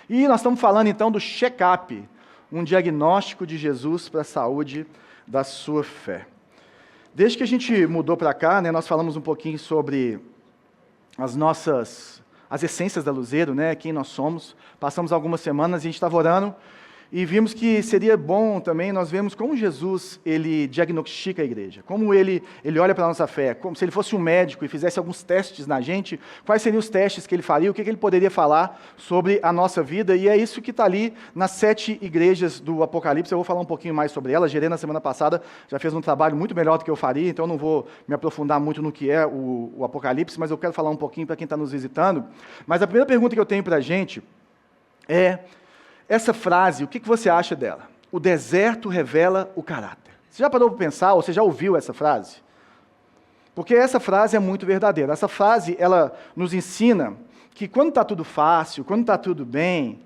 E nós estamos falando então do check-up, um diagnóstico de Jesus para a saúde da sua fé. Desde que a gente mudou para cá, nós falamos um pouquinho sobre as essências da Luzeiro, quem nós somos. Passamos algumas semanas e a gente estava orando e vimos que seria bom também nós vermos como Jesus, ele diagnostica a igreja, como ele olha para a nossa fé, como se ele fosse um médico e fizesse alguns testes na gente, quais seriam os testes que ele faria, o que ele poderia falar sobre a nossa vida, e é isso que está ali nas 7 igrejas do Apocalipse. Eu vou falar um pouquinho mais sobre elas. Gerê, na semana passada, já fez um trabalho muito melhor do que eu faria, então não vou me aprofundar muito no que é o Apocalipse, mas eu quero falar um pouquinho para quem está nos visitando. Mas a primeira pergunta que eu tenho para a gente é: essa frase, o que você acha dela? O deserto revela o caráter. Você já parou para pensar, ou você já ouviu essa frase? Porque essa frase é muito verdadeira. Essa frase, ela nos ensina que quando está tudo fácil, quando está tudo bem,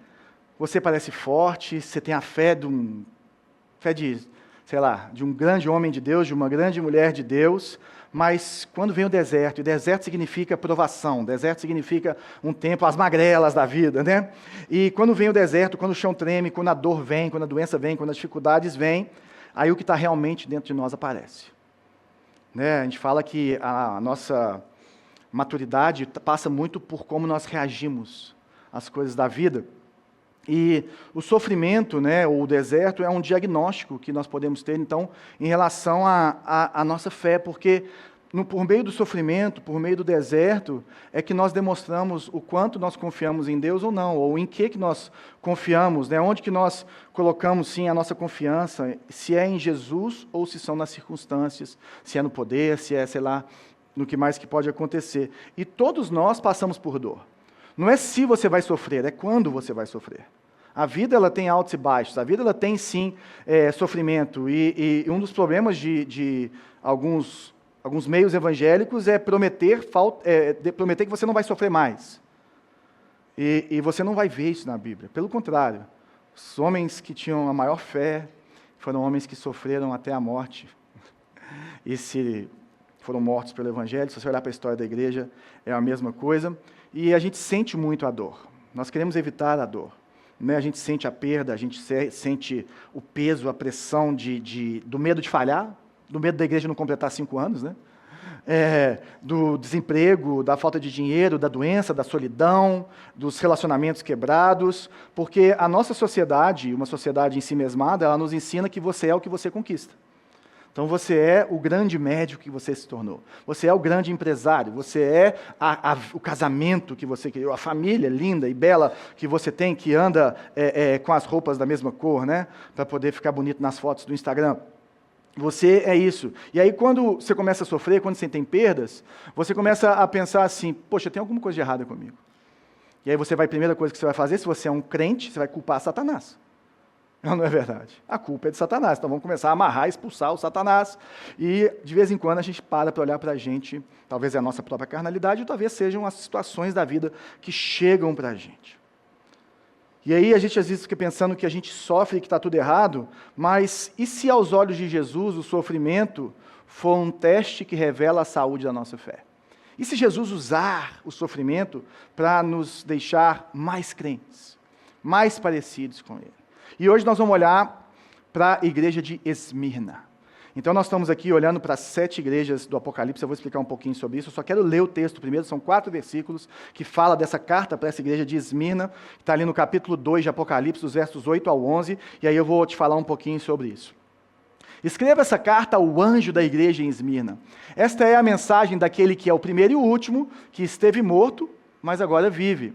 você parece forte, você tem a fé de um grande homem de Deus, de uma grande mulher de Deus, mas quando vem o deserto, e o deserto significa provação, o deserto significa um tempo, as magrelas da vida, E quando vem o deserto, quando o chão treme, quando a dor vem, quando a doença vem, quando as dificuldades vêm, aí o que está realmente dentro de nós aparece. A gente fala que a nossa maturidade passa muito por como nós reagimos às coisas da vida. E o sofrimento, ou o deserto, é um diagnóstico que nós podemos ter, então, em relação à nossa fé, porque por meio do sofrimento, por meio do deserto, é que nós demonstramos o quanto nós confiamos em Deus ou não, ou em que nós confiamos, onde que nós colocamos, sim, a nossa confiança, se é em Jesus ou se são nas circunstâncias, se é no poder, se é, no que mais que pode acontecer. E todos nós passamos por dor. Não é se você vai sofrer, é quando você vai sofrer. A vida ela tem altos e baixos, a vida ela tem sim sofrimento, e um dos problemas de alguns meios evangélicos é prometer que você não vai sofrer mais. E você não vai ver isso na Bíblia. Pelo contrário, os homens que tinham a maior fé foram homens que sofreram até a morte. E se foram mortos pelo Evangelho, se você olhar para a história da igreja, é a mesma coisa. E a gente sente muito a dor. Nós queremos evitar a dor. A gente sente a perda, a gente sente o peso, a pressão do medo de falhar, do medo da igreja não completar 5 anos, do desemprego, da falta de dinheiro, da doença, da solidão, dos relacionamentos quebrados, porque a nossa sociedade, uma sociedade ensimesmada, ela nos ensina que você é o que você conquista. Então você é o grande médico que você se tornou, você é o grande empresário, você é o casamento que você criou, a família linda e bela que você tem, que anda com as roupas da mesma cor, para poder ficar bonito nas fotos do Instagram. Você é isso. E aí quando você começa a sofrer, quando você tem perdas, você começa a pensar assim: poxa, tem alguma coisa de errada comigo. E aí a primeira coisa que você vai fazer, se você é um crente, você vai culpar Satanás. Não é verdade. A culpa é de Satanás. Então vamos começar a amarrar, expulsar o Satanás. E de vez em quando a gente para olhar para a gente, talvez é a nossa própria carnalidade, ou talvez sejam as situações da vida que chegam para a gente. E aí a gente às vezes fica pensando que a gente sofre e que está tudo errado, mas e se aos olhos de Jesus o sofrimento for um teste que revela a saúde da nossa fé? E se Jesus usar o sofrimento para nos deixar mais crentes, mais parecidos com Ele? E hoje nós vamos olhar para a igreja de Esmirna. Então nós estamos aqui olhando para as 7 igrejas do Apocalipse. Eu vou explicar um pouquinho sobre isso. Eu só quero ler o texto primeiro, são 4 versículos que fala dessa carta para essa igreja de Esmirna, que está ali no capítulo 2 de Apocalipse, dos versos 8 ao 11, e aí eu vou te falar um pouquinho sobre isso. Escreva essa carta ao anjo da igreja em Esmirna. Esta é a mensagem daquele que é o primeiro e o último, que esteve morto, mas agora vive.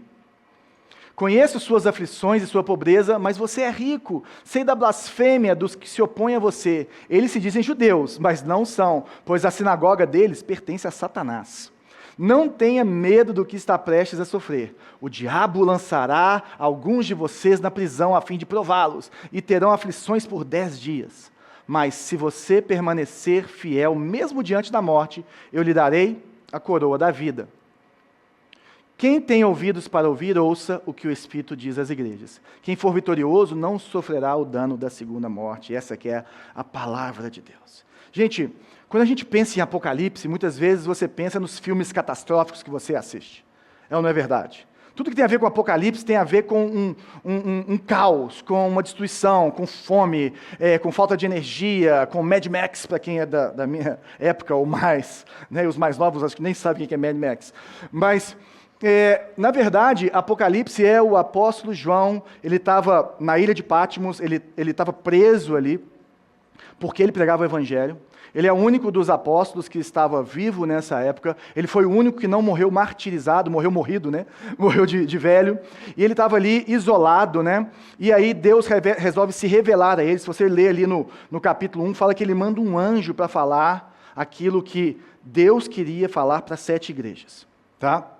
Conheço suas aflições e sua pobreza, mas você é rico. Sei da blasfêmia dos que se opõem a você. Eles se dizem judeus, mas não são, pois a sinagoga deles pertence a Satanás. Não tenha medo do que está prestes a sofrer. O diabo lançará alguns de vocês na prisão a fim de prová-los, e terão aflições por 10 dias. Mas se você permanecer fiel, mesmo diante da morte, eu lhe darei a coroa da vida. Quem tem ouvidos para ouvir, ouça o que o Espírito diz às igrejas. Quem for vitorioso não sofrerá o dano da segunda morte. Essa que é a palavra de Deus. Gente, quando a gente pensa em Apocalipse, muitas vezes você pensa nos filmes catastróficos que você assiste. É ou não é verdade? Tudo que tem a ver com Apocalipse tem a ver com um caos, com uma destruição, com fome, com falta de energia, com Mad Max, para quem é da minha época ou mais, né? Os mais novos acho que nem sabem o que é Mad Max. Mas, na verdade, Apocalipse é o apóstolo João, ele estava na ilha de Patmos, ele estava preso ali, porque ele pregava o evangelho. Ele é o único dos apóstolos que estava vivo nessa época. Ele foi o único que não morreu martirizado, morrido, né? Morreu de velho. E ele estava ali isolado, né? E aí Deus resolve se revelar a ele. Se você ler ali no capítulo 1, fala que ele manda um anjo para falar aquilo que Deus queria falar para 7 igrejas, tá?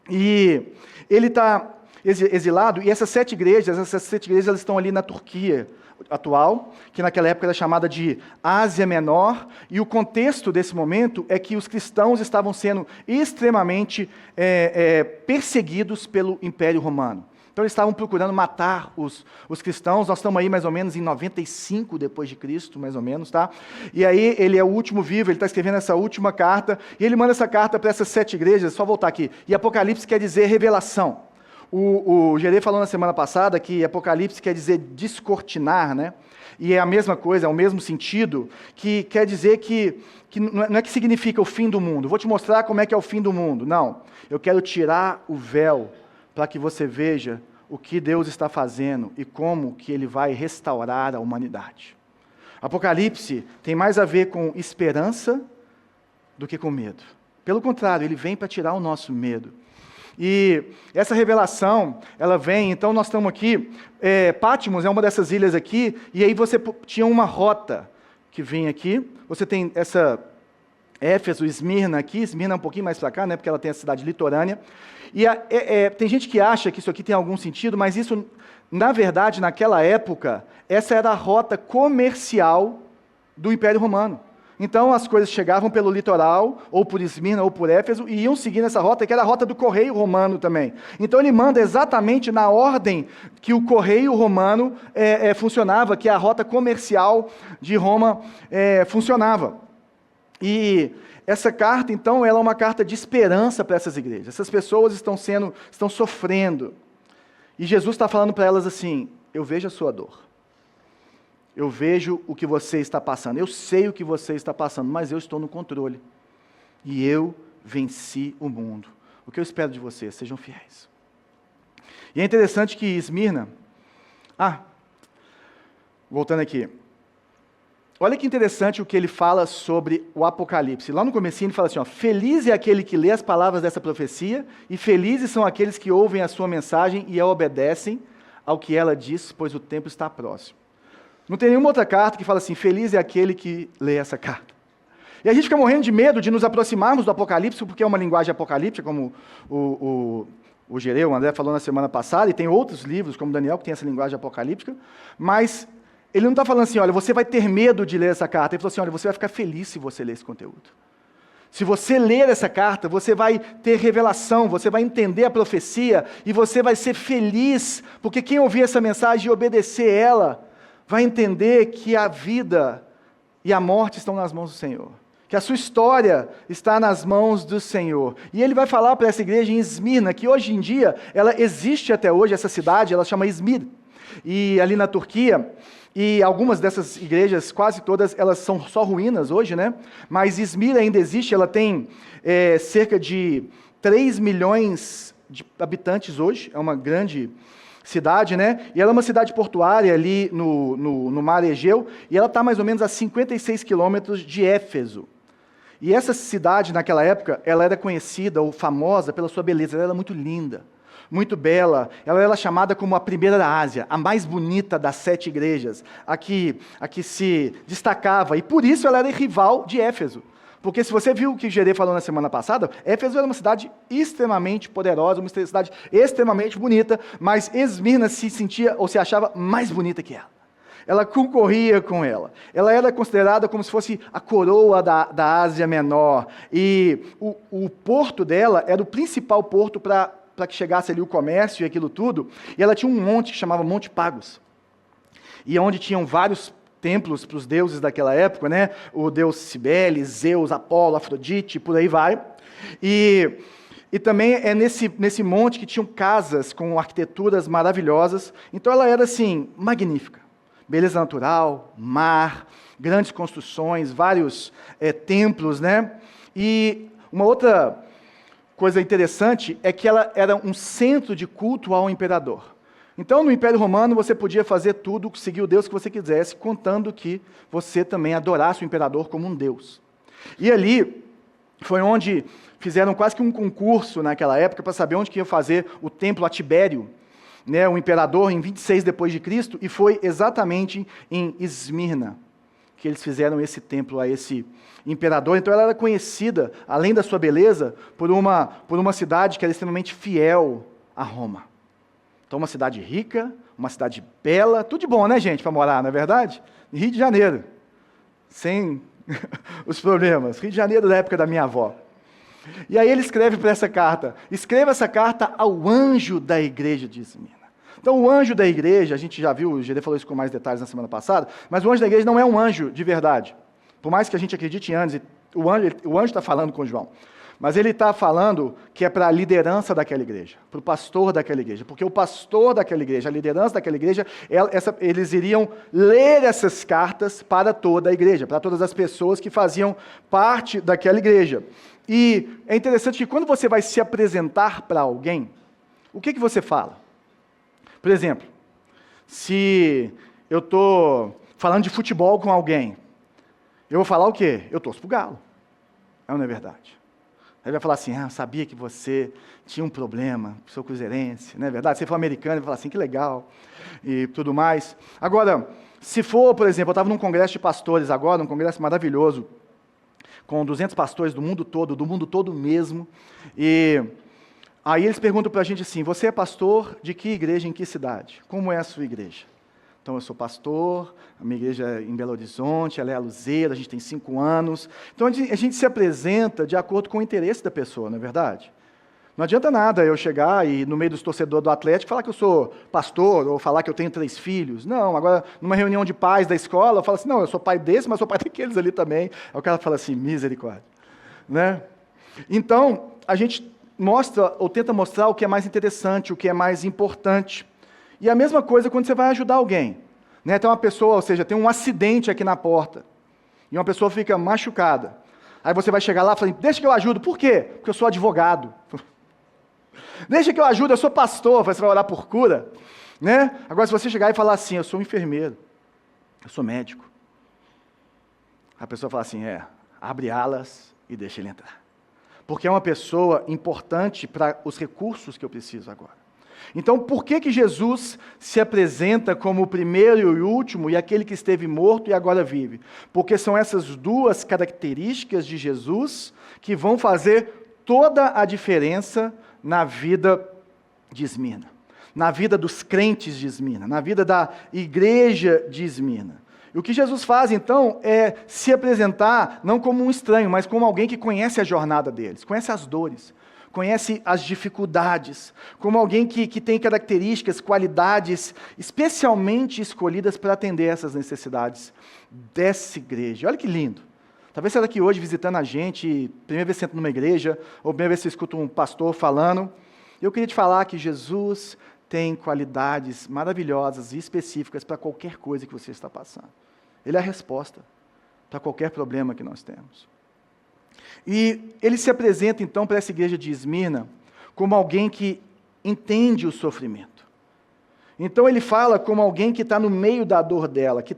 E ele está exilado, e essas 7 igrejas elas estão ali na Turquia atual, que naquela época era chamada de Ásia Menor, e o contexto desse momento é que os cristãos estavam sendo extremamente perseguidos pelo Império Romano. Então eles estavam procurando matar os cristãos. Nós estamos aí mais ou menos em 95 depois de Cristo, mais ou menos, tá? E aí ele é o último vivo, ele está escrevendo essa última carta, e ele manda essa carta para essas 7 igrejas, só voltar aqui. E Apocalipse quer dizer revelação. O Gerê falou na semana passada que Apocalipse quer dizer descortinar, né? E é a mesma coisa, é o mesmo sentido, que quer dizer que não é que significa o fim do mundo. Vou te mostrar como é que é o fim do mundo. Não, eu quero tirar o véu para que você veja o que Deus está fazendo e como que Ele vai restaurar a humanidade. Apocalipse tem mais a ver com esperança do que com medo. Pelo contrário, ele vem para tirar o nosso medo. E essa revelação, ela vem, então nós estamos aqui, Patmos é uma dessas ilhas aqui, e aí você tinha uma rota que vinha aqui, você tem essa Éfeso, Esmirna aqui, Esmirna é um pouquinho mais para cá, né, porque ela tem a cidade litorânea, e tem gente que acha que isso aqui tem algum sentido, mas isso, na verdade, naquela época, essa era a rota comercial do Império Romano. Então as coisas chegavam pelo litoral, ou por Esmirna, ou por Éfeso, e iam seguindo essa rota, que era a rota do correio romano também. Então ele manda exatamente na ordem que o correio romano funcionava, que a rota comercial de Roma funcionava. E essa carta, então, ela é uma carta de esperança para essas igrejas. Essas pessoas estão sofrendo. E Jesus está falando para elas assim: eu vejo a sua dor. Eu vejo o que você está passando, eu sei o que você está passando, mas eu estou no controle. E eu venci o mundo. O que eu espero de vocês? Sejam fiéis. E é interessante que Esmirna... voltando aqui. Olha que interessante o que ele fala sobre o Apocalipse. Lá no comecinho ele fala assim, feliz é aquele que lê as palavras dessa profecia, e felizes são aqueles que ouvem a sua mensagem e a obedecem ao que ela diz, pois o tempo está próximo. Não tem nenhuma outra carta que fala assim, feliz é aquele que lê essa carta. E a gente fica morrendo de medo de nos aproximarmos do Apocalipse, porque é uma linguagem apocalíptica, como o Gerê, o André falou na semana passada, e tem outros livros, como Daniel, que tem essa linguagem apocalíptica, mas ele não está falando assim, olha, você vai ter medo de ler essa carta. Ele falou assim, olha, você vai ficar feliz se você ler esse conteúdo. Se você ler essa carta, você vai ter revelação, você vai entender a profecia, e você vai ser feliz, porque quem ouvir essa mensagem e obedecer ela, vai entender que a vida e a morte estão nas mãos do Senhor. Que a sua história está nas mãos do Senhor. E ele vai falar para essa igreja em Esmirna, que hoje em dia, ela existe até hoje, essa cidade, ela chama Izmir. E ali na Turquia, e algumas dessas igrejas, quase todas, elas são só ruínas hoje, né? Mas Izmir ainda existe, ela tem cerca de 3 milhões de habitantes hoje, é uma grande cidade, né? E ela é uma cidade portuária ali no Mar Egeu, e ela está mais ou menos a 56 quilômetros de Éfeso. E essa cidade, naquela época, ela era conhecida ou famosa pela sua beleza, ela era muito linda, muito bela, ela era chamada como a primeira da Ásia, a mais bonita das 7 igrejas, a que se destacava, e por isso ela era rival de Éfeso. Porque se você viu o que o Gerê falou na semana passada, Éfeso era uma cidade extremamente poderosa, uma cidade extremamente bonita, mas Esmirna se sentia ou se achava mais bonita que ela. Ela concorria com ela. Ela era considerada como se fosse a coroa da Ásia Menor. E o porto dela era o principal porto para que chegasse ali o comércio e aquilo tudo. E ela tinha um monte que chamava Monte Pagos. E onde tinham vários templos para os deuses daquela época, né? O deus Cibele, Zeus, Apolo, Afrodite, por aí vai. E E também é nesse monte que tinham casas com arquiteturas maravilhosas. Então ela era assim, magnífica. Beleza natural, mar, grandes construções, vários templos, né? E uma outra coisa interessante é que ela era um centro de culto ao imperador. Então, no Império Romano, você podia fazer tudo, seguir o Deus que você quisesse, contando que você também adorasse o imperador como um Deus. E ali foi onde fizeram quase que um concurso naquela época para saber onde que ia fazer o templo a Tibério, né, o imperador, em 26 depois de Cristo, e foi exatamente em Esmirna que eles fizeram esse templo a esse imperador. Então ela era conhecida, além da sua beleza, por uma cidade que era extremamente fiel a Roma. Então uma cidade rica, uma cidade bela, tudo de bom, né, gente, para morar, não é verdade? Rio de Janeiro, sem os problemas. Rio de Janeiro da época da minha avó. E aí ele escreve para essa carta, escreva essa carta ao anjo da igreja de Esmirna. Então o anjo da igreja, a gente já viu, o GD falou isso com mais detalhes na semana passada, mas o anjo da igreja não é um anjo de verdade. Por mais que a gente acredite em anjos, o anjo está falando com João. Mas ele está falando que é para a liderança daquela igreja, para o pastor daquela igreja, porque o pastor daquela igreja, a liderança daquela igreja, eles iriam ler essas cartas para toda a igreja, para todas as pessoas que faziam parte daquela igreja. E é interessante que quando você vai se apresentar para alguém, o que você fala? Por exemplo, se eu estou falando de futebol com alguém, eu vou falar o quê? Eu torço para o Galo. Não é verdade? Ele vai falar assim, eu sabia que você tinha um problema, sou cruzeirense, não é verdade? Se for americano, ele vai falar assim, que legal, e tudo mais. Agora, se for, por exemplo, eu estava num congresso de pastores agora, um congresso maravilhoso, com 200 pastores do mundo todo mesmo, e aí eles perguntam para a gente assim, você é pastor de que igreja, em que cidade? Como é a sua igreja? Então, eu sou pastor, a minha igreja é em Belo Horizonte, ela é a Luzeira, a gente tem 5 anos. Então, a gente se apresenta de acordo com o interesse da pessoa, não é verdade? Não adianta nada eu chegar e, no meio dos torcedores do Atlético, falar que eu sou pastor, ou falar que eu tenho 3 filhos. Não, agora, numa reunião de pais da escola, eu falo assim, não, eu sou pai desse, mas sou pai daqueles ali também. Aí o cara fala assim, misericórdia. Né? Então, a gente mostra, ou tenta mostrar o que é mais interessante, o que é mais importante. E a mesma coisa quando você vai ajudar alguém. Né? Tem uma pessoa, ou seja, tem um acidente aqui na porta, e uma pessoa fica machucada. Aí você vai chegar lá e fala, deixa que eu ajudo. Por quê? Porque eu sou advogado. Deixa que eu ajudo, eu sou pastor. Você vai orar por cura. Né? Agora, se você chegar e falar assim, eu sou um enfermeiro, eu sou médico. A pessoa fala assim, abre alas e deixa ele entrar. Porque é uma pessoa importante para os recursos que eu preciso agora. Então, por que Jesus se apresenta como o primeiro e o último, e aquele que esteve morto e agora vive? Porque são essas duas características de Jesus que vão fazer toda a diferença na vida de Esmirna, na vida dos crentes de Esmirna, na vida da igreja de Esmirna. E o que Jesus faz, então, é se apresentar não como um estranho, mas como alguém que conhece a jornada deles, conhece as dores, conhece as dificuldades, como alguém que tem características, qualidades especialmente escolhidas para atender essas necessidades dessa igreja. Olha que lindo. Talvez você está aqui hoje visitando a gente, primeira vez que você entra numa igreja, ou primeira vez que você escuta um pastor falando. Eu queria te falar que Jesus tem qualidades maravilhosas e específicas para qualquer coisa que você está passando. Ele é a resposta para qualquer problema que nós temos. E ele se apresenta, então, para essa igreja de Esmirna como alguém que entende o sofrimento. Então, ele fala como alguém que está no meio da dor dela, que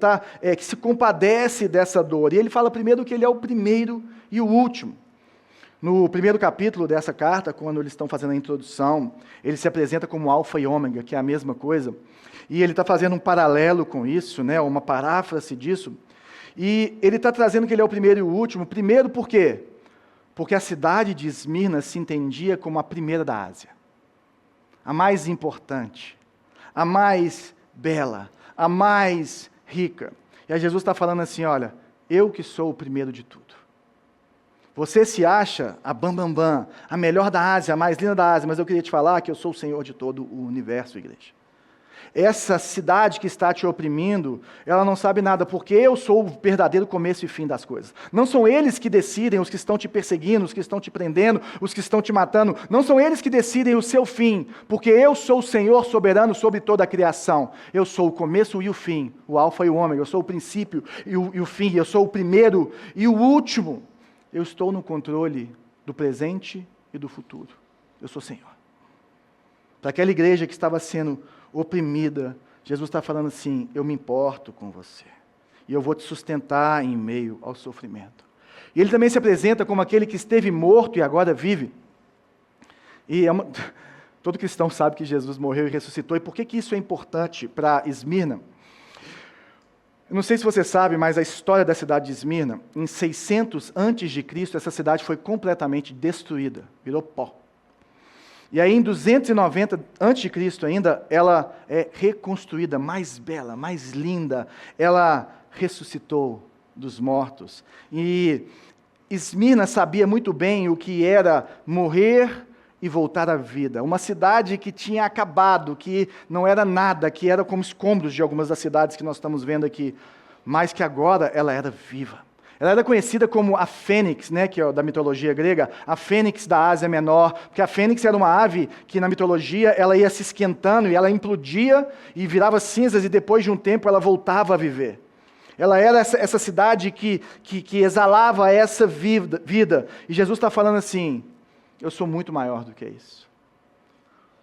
se compadece dessa dor. E ele fala primeiro que ele é o primeiro e o último. No primeiro capítulo dessa carta, quando eles estão fazendo a introdução, ele se apresenta como alfa e ômega, que é a mesma coisa. E ele está fazendo um paralelo com isso, né, uma paráfrase disso. E ele está trazendo que ele é o primeiro e o último. Primeiro por quê? Porque a cidade de Esmirna se entendia como a primeira da Ásia, a mais importante, a mais bela, a mais rica. E aí Jesus está falando assim, olha, eu que sou o primeiro de tudo. Você se acha a bambambam, a melhor da Ásia, a mais linda da Ásia, mas eu queria te falar que eu sou o Senhor de todo o universo, igreja. essa cidade que está te oprimindo, ela não sabe nada, porque eu sou o verdadeiro começo e fim das coisas. Não são eles que decidem, os que estão te perseguindo, os que estão te prendendo, os que estão te matando. Não são eles que decidem o seu fim, porque eu sou o Senhor soberano sobre toda a criação. Eu sou o começo e o fim, o alfa e o ômega. Eu sou o princípio e o fim. Eu sou o primeiro e o último. Eu estou no controle do presente e do futuro. Eu sou Senhor. Para aquela igreja que estava sendo oprimida, Jesus está falando assim: eu me importo com você, e eu vou te sustentar em meio ao sofrimento. E ele também se apresenta como aquele que esteve morto e agora vive. E todo cristão sabe que Jesus morreu e ressuscitou. E por que isso é importante para Esmirna? Eu não sei se você sabe, mas a história da cidade de Esmirna, em 600 a.C., essa cidade foi completamente destruída, virou pó. E aí, em 290 a.C. ainda, ela é reconstruída, mais bela, mais linda. Ela ressuscitou dos mortos. E Esmirna sabia muito bem o que era morrer e voltar à vida. Uma cidade que tinha acabado, que não era nada, que era como escombros de algumas das cidades que nós estamos vendo aqui, mas que agora ela era viva. Ela era conhecida como a fênix, né, que é da mitologia grega, a fênix da Ásia Menor, porque a fênix era uma ave que na mitologia ela ia se esquentando e ela implodia e virava cinzas e depois de um tempo ela voltava a viver. Ela era essa cidade que exalava essa vida. E Jesus está falando assim: eu sou muito maior do que isso,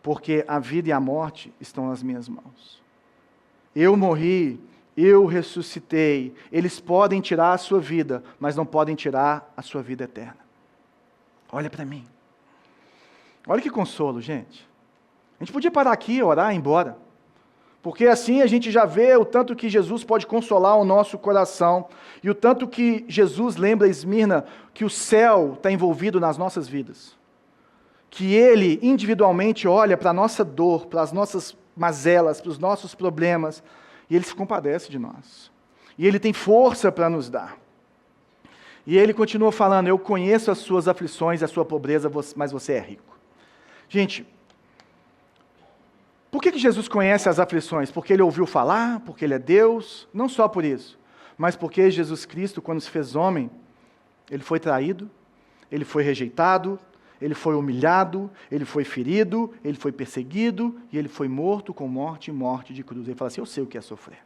porque a vida e a morte estão nas minhas mãos. Eu morri, eu ressuscitei. Eles podem tirar a sua vida, mas não podem tirar a sua vida eterna. Olha para mim. Olha que consolo, gente. A gente podia parar aqui, orar e ir embora. Porque assim a gente já vê o tanto que Jesus pode consolar o nosso coração e o tanto que Jesus lembra a Esmirna que o céu está envolvido nas nossas vidas. Que Ele individualmente olha para a nossa dor, para as nossas mazelas, para os nossos problemas, e Ele se compadece de nós. E Ele tem força para nos dar. E Ele continua falando: eu conheço as suas aflições, a sua pobreza, mas você é rico. Gente, por que Jesus conhece as aflições? Porque Ele ouviu falar, porque Ele é Deus? Não só por isso, mas porque Jesus Cristo, quando se fez homem, Ele foi traído, Ele foi rejeitado, Ele foi humilhado, Ele foi ferido, Ele foi perseguido e Ele foi morto com morte e morte de cruz. Ele fala assim: eu sei o que é sofrer.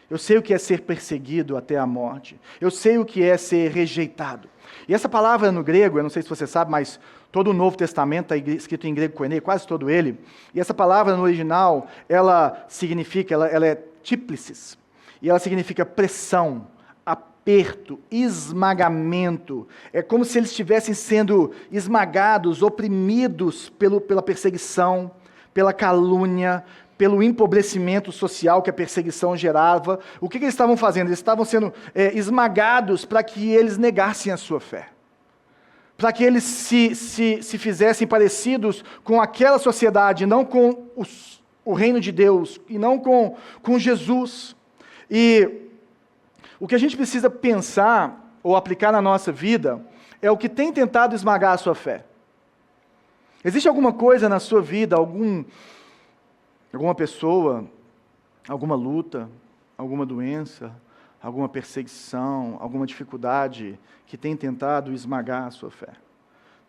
Eu sei o que é ser perseguido até a morte. Eu sei o que é ser rejeitado. E essa palavra no grego, eu não sei se você sabe, mas todo o Novo Testamento está escrito em grego koiné, quase todo ele. E essa palavra no original, ela significa, ela é típlices. E ela significa pressão, aperto, esmagamento. É como se eles estivessem sendo esmagados, oprimidos pela perseguição, pela calúnia, pelo empobrecimento social que a perseguição gerava. O que eles estavam fazendo? Eles estavam sendo esmagados para que eles negassem a sua fé. Para que eles se fizessem parecidos com aquela sociedade, não com o reino de Deus, e não com Jesus. E o que a gente precisa pensar ou aplicar na nossa vida é o que tem tentado esmagar a sua fé. Existe alguma coisa na sua vida, alguma pessoa, alguma luta, alguma doença, alguma perseguição, alguma dificuldade que tem tentado esmagar a sua fé?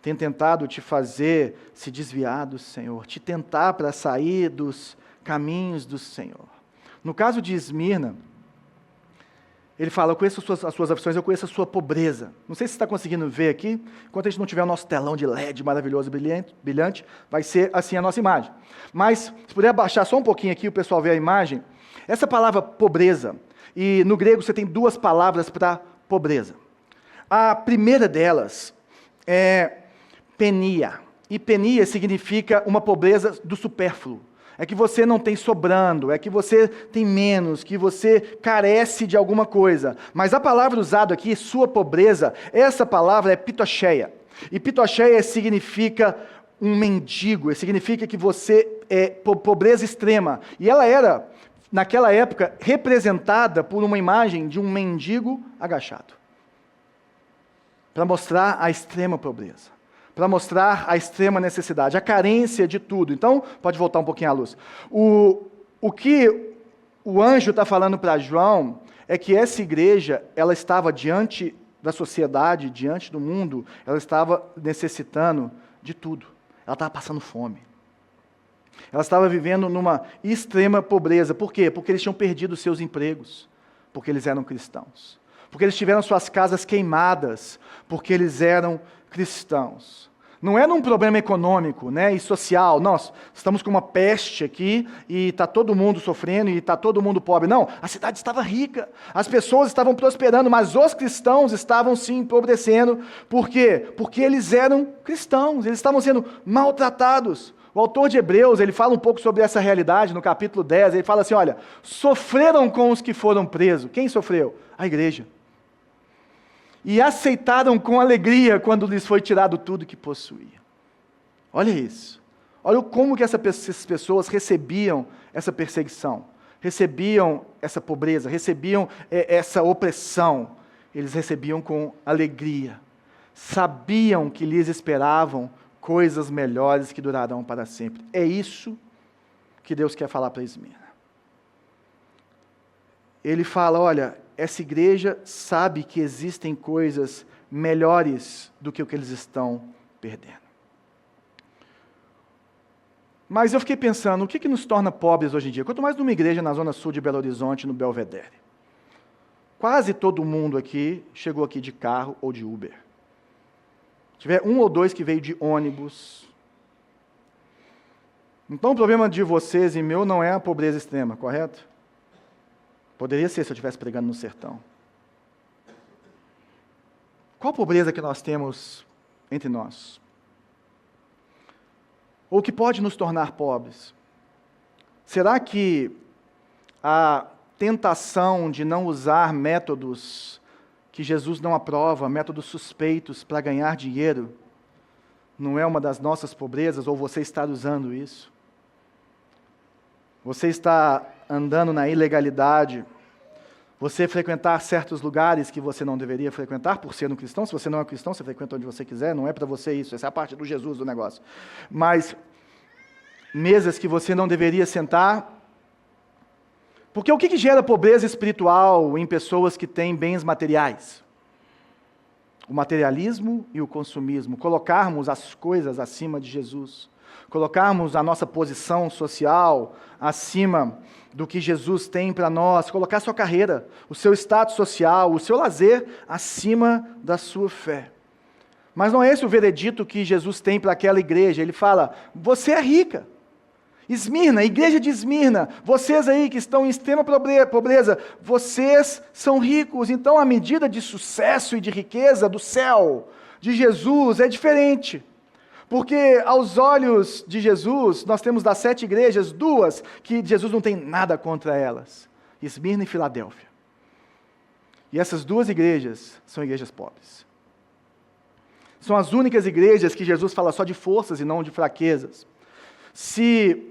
Tem tentado te fazer se desviar do Senhor, te tentar para sair dos caminhos do Senhor. No caso de Esmirna, ele fala: eu conheço as suas aflições, eu conheço a sua pobreza. Não sei se você está conseguindo ver aqui. Enquanto a gente não tiver o nosso telão de LED maravilhoso, brilhante, vai ser assim a nossa imagem. Mas, se puder abaixar só um pouquinho aqui, o pessoal vê a imagem. Essa palavra pobreza, e no grego você tem duas palavras para pobreza. A primeira delas é penia. E penia significa uma pobreza do supérfluo. É que você não tem sobrando, é que você tem menos, que você carece de alguma coisa. Mas a palavra usada aqui, sua pobreza, essa palavra é pitocheia. E pitocheia significa um mendigo, significa que você é pobreza extrema. E ela era, naquela época, representada por uma imagem de um mendigo agachado. Para mostrar a extrema pobreza. Para mostrar a extrema necessidade, a carência de tudo. Então, pode voltar um pouquinho à luz. o que o anjo está falando para João é que essa igreja, ela estava diante da sociedade, diante do mundo, ela estava necessitando de tudo. Ela estava passando fome. Ela estava vivendo numa extrema pobreza. Por quê? Porque eles tinham perdido seus empregos, porque eles eram cristãos. Porque eles tiveram suas casas queimadas, porque eles eram cristãos. Não é num problema econômico, né, e social. Nós estamos com uma peste aqui e está todo mundo sofrendo e está todo mundo pobre. Não, a cidade estava rica, as pessoas estavam prosperando, mas os cristãos estavam se empobrecendo. Por quê? Porque eles eram cristãos, eles estavam sendo maltratados. O autor de Hebreus, ele fala um pouco sobre essa realidade no capítulo 10, ele fala assim, olha, sofreram com os que foram presos. Quem sofreu? A igreja. E aceitaram com alegria quando lhes foi tirado tudo que possuía. Olha isso. Olha como que essas pessoas recebiam essa perseguição, recebiam essa pobreza, recebiam essa opressão. Eles recebiam com alegria. Sabiam que lhes esperavam coisas melhores que durarão para sempre. É isso que Deus quer falar para Esmirna. Ele fala, olha, essa igreja sabe que existem coisas melhores do que o que eles estão perdendo. Mas eu fiquei pensando, o que nos torna pobres hoje em dia? Quanto mais numa igreja na zona sul de Belo Horizonte, no Belvedere. Quase todo mundo aqui chegou aqui de carro ou de Uber. Tiver um ou dois que veio de ônibus. Então o problema de vocês e meu não é a pobreza extrema, correto? Poderia ser se eu estivesse pregando no sertão. Qual a pobreza que nós temos entre nós? Ou que pode nos tornar pobres? Será que a tentação de não usar métodos que Jesus não aprova, métodos suspeitos para ganhar dinheiro, não é uma das nossas pobrezas, ou você está usando isso? Você está andando na ilegalidade, você frequentar certos lugares que você não deveria frequentar por ser um cristão. Se você não é cristão, você frequenta onde você quiser, não é para você isso, essa é a parte do Jesus do negócio. Mas mesas que você não deveria sentar, porque o que gera pobreza espiritual em pessoas que têm bens materiais? O materialismo e o consumismo, colocarmos as coisas acima de Jesus, colocarmos a nossa posição social acima do que Jesus tem para nós, colocar sua carreira, o seu status social, o seu lazer acima da sua fé. Mas não é esse o veredito que Jesus tem para aquela igreja. Ele fala, você é rica. Esmirna, igreja de Esmirna, vocês aí que estão em extrema pobreza, vocês são ricos. Então a medida de sucesso e de riqueza do céu, de Jesus, é diferente. Porque aos olhos de Jesus, nós temos das 7 igrejas, 2 que Jesus não tem nada contra elas. Esmirna e Filadélfia. E essas 2 igrejas são igrejas pobres. São as únicas igrejas que Jesus fala só de forças e não de fraquezas. Se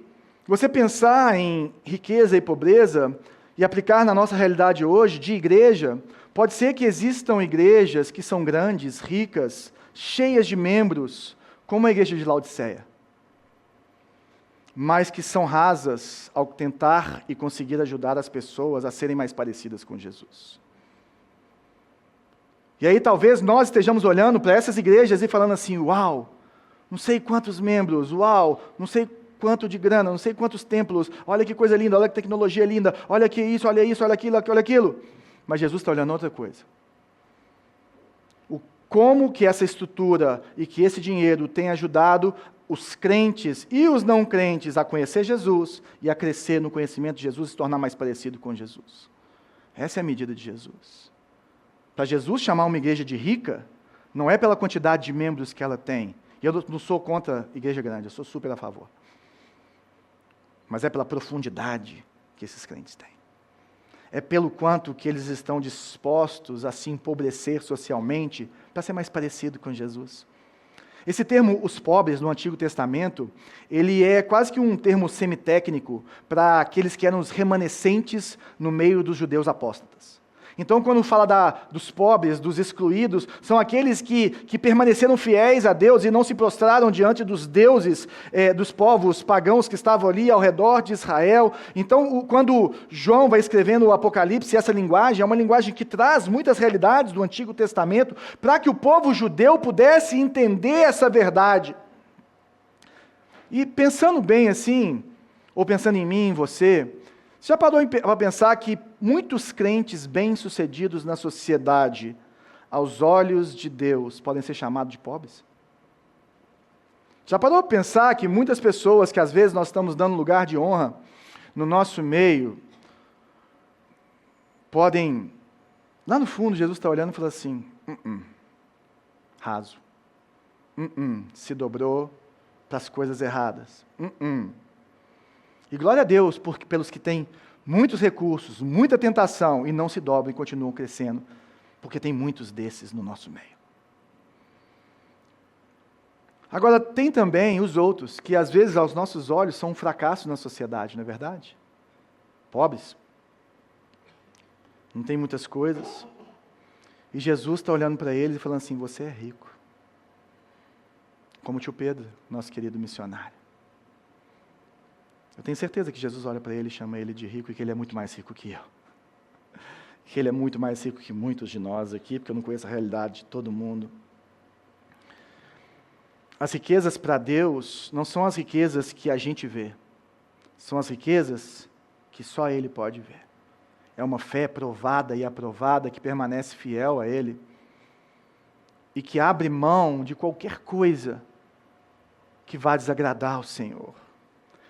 você pensar em riqueza e pobreza e aplicar na nossa realidade hoje de igreja, pode ser que existam igrejas que são grandes, ricas, cheias de membros, como a igreja de Laodiceia, mas que são rasas ao tentar e conseguir ajudar as pessoas a serem mais parecidas com Jesus. E aí talvez nós estejamos olhando para essas igrejas e falando assim, uau, não sei quantos membros, uau, não sei quanto de grana, não sei quantos templos, olha que coisa linda, olha que tecnologia linda, olha que isso, olha aquilo, olha aquilo. Mas Jesus está olhando outra coisa. Como que essa estrutura e que esse dinheiro tem ajudado os crentes e os não crentes a conhecer Jesus e a crescer no conhecimento de Jesus e se tornar mais parecido com Jesus. Essa é a medida de Jesus. Para Jesus chamar uma igreja de rica, não é pela quantidade de membros que ela tem. E eu não sou contra a igreja grande, eu sou super a favor. Mas é pela profundidade que esses crentes têm. É pelo quanto que eles estão dispostos a se empobrecer socialmente para ser mais parecido com Jesus. Esse termo, os pobres, no Antigo Testamento, ele é quase que um termo semitécnico para aqueles que eram os remanescentes no meio dos judeus apóstatas. Então, quando fala dos pobres, dos excluídos, são aqueles que permaneceram fiéis a Deus e não se prostraram diante dos deuses dos povos pagãos que estavam ali ao redor de Israel. Então, quando João vai escrevendo o Apocalipse, essa linguagem é uma linguagem que traz muitas realidades do Antigo Testamento para que o povo judeu pudesse entender essa verdade. E pensando bem assim, ou pensando em mim, em você já parou para pensar que muitos crentes bem-sucedidos na sociedade, aos olhos de Deus, podem ser chamados de pobres? Já parou para pensar que muitas pessoas que às vezes nós estamos dando lugar de honra no nosso meio, podem, lá no fundo, Jesus está olhando e fala assim, raso, se dobrou para as coisas erradas, E glória a Deus pelos que têm muitos recursos, muita tentação e não se dobram e continuam crescendo, porque tem muitos desses no nosso meio. Agora, tem também os outros, que às vezes aos nossos olhos são um fracasso na sociedade, não é verdade? Pobres. Não tem muitas coisas. E Jesus está olhando para eles e falando assim, você é rico. Como o tio Pedro, nosso querido missionário. Eu tenho certeza que Jesus olha para ele e chama ele de rico e que ele é muito mais rico que eu. Que ele é muito mais rico que muitos de nós aqui, porque eu não conheço a realidade de todo mundo. As riquezas para Deus não são as riquezas que a gente vê. São as riquezas que só Ele pode ver. É uma fé provada e aprovada que permanece fiel a Ele e que abre mão de qualquer coisa que vá desagradar ao Senhor.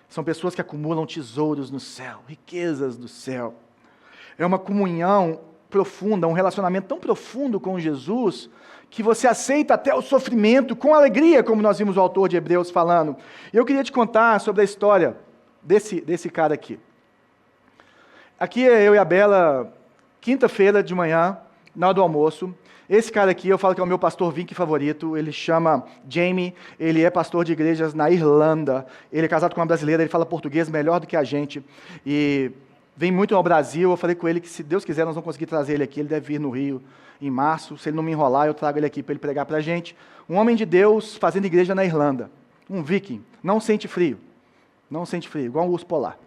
São pessoas que acumulam tesouros no céu, riquezas do céu. É uma comunhão profunda, um relacionamento tão profundo com Jesus, que você aceita até o sofrimento com alegria, como nós vimos o autor de Hebreus falando. Eu queria te contar sobre a história desse cara aqui. Aqui é eu e a Bela, quinta-feira de manhã, na hora do almoço. Esse cara aqui, eu falo que é o meu pastor Vink favorito, ele chama Jamie, ele é pastor de igrejas na Irlanda, ele é casado com uma brasileira, ele fala português melhor do que a gente, e vem muito ao Brasil. Eu falei com ele que, se Deus quiser, nós vamos conseguir trazer ele aqui, ele deve vir no Rio em março, se ele não me enrolar, eu trago ele aqui para ele pregar para a gente. Um homem de Deus fazendo igreja na Irlanda, um viking, não sente frio, igual um urso polar.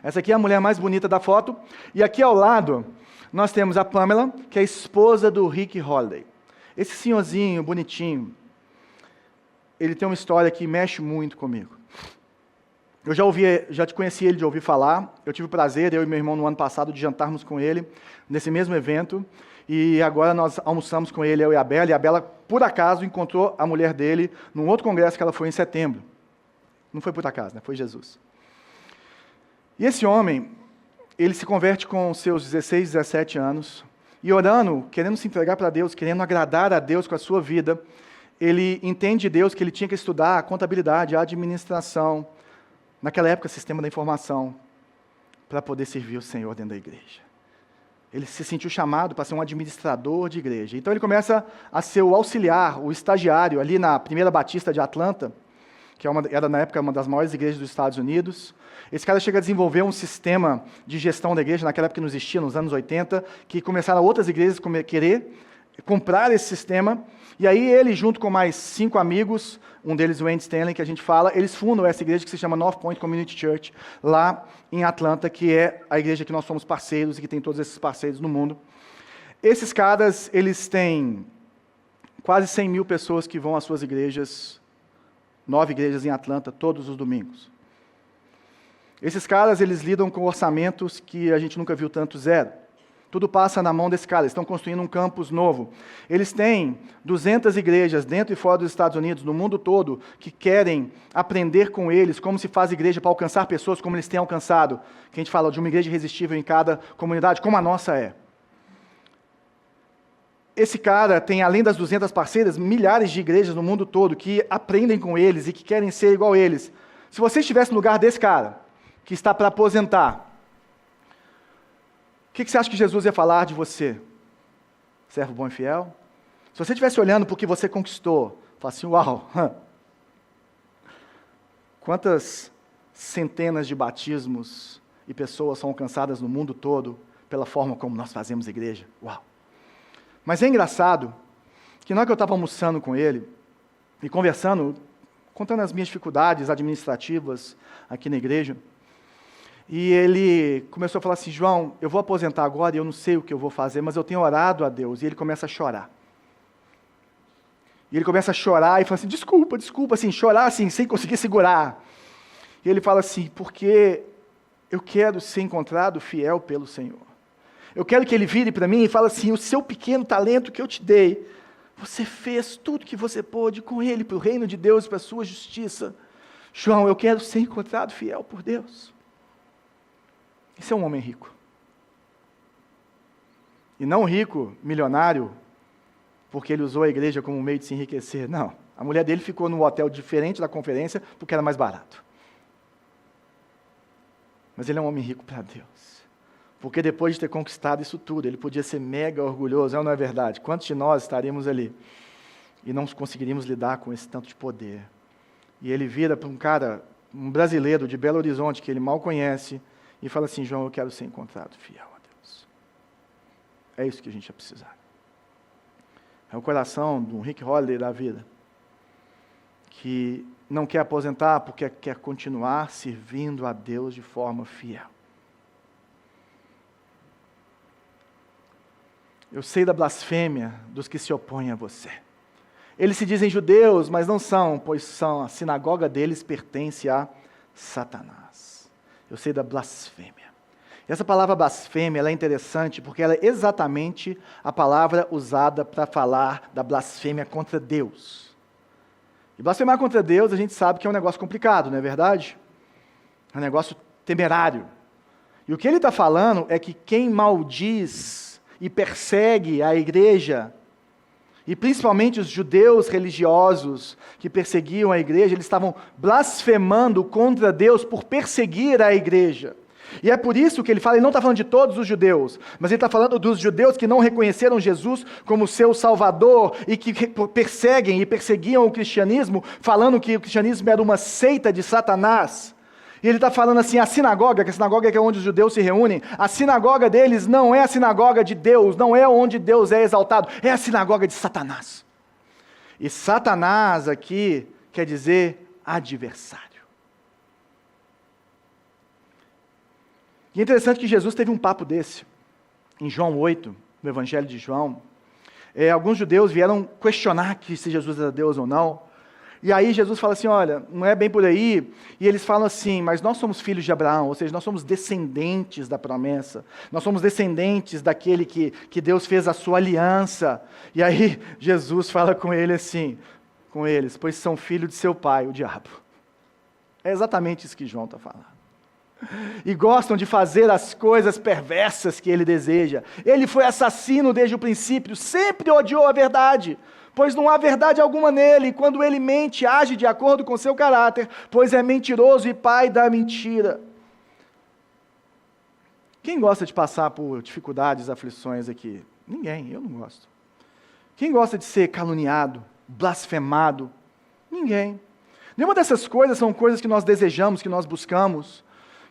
Essa aqui é a mulher mais bonita da foto, e aqui ao lado nós temos a Pamela, que é a esposa do Rick Holiday. Esse senhorzinho, bonitinho, ele tem uma história que mexe muito comigo. Eu já te conheci ele de ouvir falar, eu tive o prazer, eu e meu irmão no ano passado, de jantarmos com ele, nesse mesmo evento, e agora nós almoçamos com ele, eu e a Bela, por acaso, encontrou a mulher dele num outro congresso que ela foi em setembro. Não foi por acaso, né? Foi Jesus. E esse homem, ele se converte com seus 16, 17 anos, e orando, querendo se entregar para Deus, querendo agradar a Deus com a sua vida, ele entende de Deus que ele tinha que estudar a contabilidade, a administração, naquela época, sistema da informação, para poder servir o Senhor dentro da igreja. Ele se sentiu chamado para ser um administrador de igreja. Então ele começa a ser o auxiliar, o estagiário, ali na Primeira Batista de Atlanta, que era na época uma das maiores igrejas dos Estados Unidos. Esse cara chega a desenvolver um sistema de gestão da igreja, naquela época não existia, nos anos 80, que começaram outras igrejas a querer comprar esse sistema, e aí ele, junto com mais 5 amigos, um deles o Andy Stanley, que a gente fala, eles fundam essa igreja que se chama North Point Community Church, lá em Atlanta, que é a igreja que nós somos parceiros e que tem todos esses parceiros no mundo. Esses caras, eles têm quase 100 mil pessoas que vão às suas igrejas, 9 igrejas em Atlanta, todos os domingos. Esses caras, eles lidam com orçamentos que a gente nunca viu tanto, zero. Tudo passa na mão desse cara, eles estão construindo um campus novo. Eles têm 200 igrejas dentro e fora dos Estados Unidos, no mundo todo, que querem aprender com eles como se faz igreja para alcançar pessoas como eles têm alcançado. Que a gente fala de uma igreja irresistível em cada comunidade, como a nossa é. Esse cara tem, além das 200 parceiras, milhares de igrejas no mundo todo que aprendem com eles e que querem ser igual a eles. Se você estivesse no lugar desse cara, que está para aposentar, o que você acha que Jesus ia falar de você? Servo bom e fiel? Se você estivesse olhando para o que você conquistou, fala assim, uau, quantas centenas de batismos e pessoas são alcançadas no mundo todo pela forma como nós fazemos igreja. Uau! Mas é engraçado que na hora que eu estava almoçando com ele e conversando, contando as minhas dificuldades administrativas aqui na igreja, e ele começou a falar assim, João, eu vou aposentar agora e eu não sei o que eu vou fazer, mas eu tenho orado a Deus. E ele começa a chorar. E ele começa a chorar e fala assim, desculpa, assim, chorar assim, sem conseguir segurar. E ele fala assim, porque eu quero ser encontrado fiel pelo Senhor. Eu quero que ele vire para mim e fale assim, o seu pequeno talento que eu te dei, você fez tudo que você pôde com ele, para o reino de Deus, para a sua justiça. João, eu quero ser encontrado fiel por Deus. Esse é um homem rico. E não rico, milionário, porque ele usou a igreja como meio de se enriquecer. Não. A mulher dele ficou num hotel diferente da conferência, porque era mais barato. Mas ele é um homem rico para Deus. Porque depois de ter conquistado isso tudo, ele podia ser mega orgulhoso, não é verdade? Quantos de nós estaríamos ali e não conseguiríamos lidar com esse tanto de poder? E ele vira para um cara, um brasileiro de Belo Horizonte, que ele mal conhece, e fala assim, João, eu quero ser encontrado fiel a Deus. É isso que a gente vai precisar. É o coração de um Rick Holiday da vida, que não quer aposentar porque quer continuar servindo a Deus de forma fiel. Eu sei da blasfêmia dos que se opõem a você. Eles se dizem judeus, mas não são, pois a sinagoga deles pertence a Satanás. Eu sei da blasfêmia. E essa palavra blasfêmia ela é interessante porque ela é exatamente a palavra usada para falar da blasfêmia contra Deus. E blasfemar contra Deus a gente sabe que é um negócio complicado, não é verdade? É um negócio temerário. E o que ele está falando é que quem maldiz e persegue a igreja, e principalmente os judeus religiosos que perseguiam a igreja, eles estavam blasfemando contra Deus por perseguir a igreja. E é por isso que ele fala, ele não está falando de todos os judeus, mas ele está falando dos judeus que não reconheceram Jesus como seu Salvador e que perseguem e perseguiam o cristianismo, falando que o cristianismo era uma seita de Satanás. E ele está falando assim, a sinagoga, que a sinagoga é onde os judeus se reúnem, a sinagoga deles não é a sinagoga de Deus, não é onde Deus é exaltado, é a sinagoga de Satanás. E Satanás aqui quer dizer adversário. E é interessante que Jesus teve um papo desse, em João 8, no Evangelho de João. Alguns judeus vieram questionar que se Jesus era Deus ou não. E aí Jesus fala assim, olha, não é bem por aí. E eles falam assim, mas nós somos filhos de Abraão, ou seja, nós somos descendentes da promessa. Nós somos descendentes daquele que Deus fez a sua aliança. E aí Jesus fala com eles, pois são filhos de seu pai, o diabo. É exatamente isso que João está falando. E gostam de fazer as coisas perversas que ele deseja. Ele foi assassino desde o princípio, sempre odiou a verdade, pois não há verdade alguma nele. Quando ele mente, age de acordo com seu caráter, pois é mentiroso e pai da mentira. Quem gosta de passar por dificuldades, aflições aqui? Ninguém, eu não gosto. Quem gosta de ser caluniado, blasfemado? Ninguém. Nenhuma dessas coisas são coisas que nós desejamos, que nós buscamos.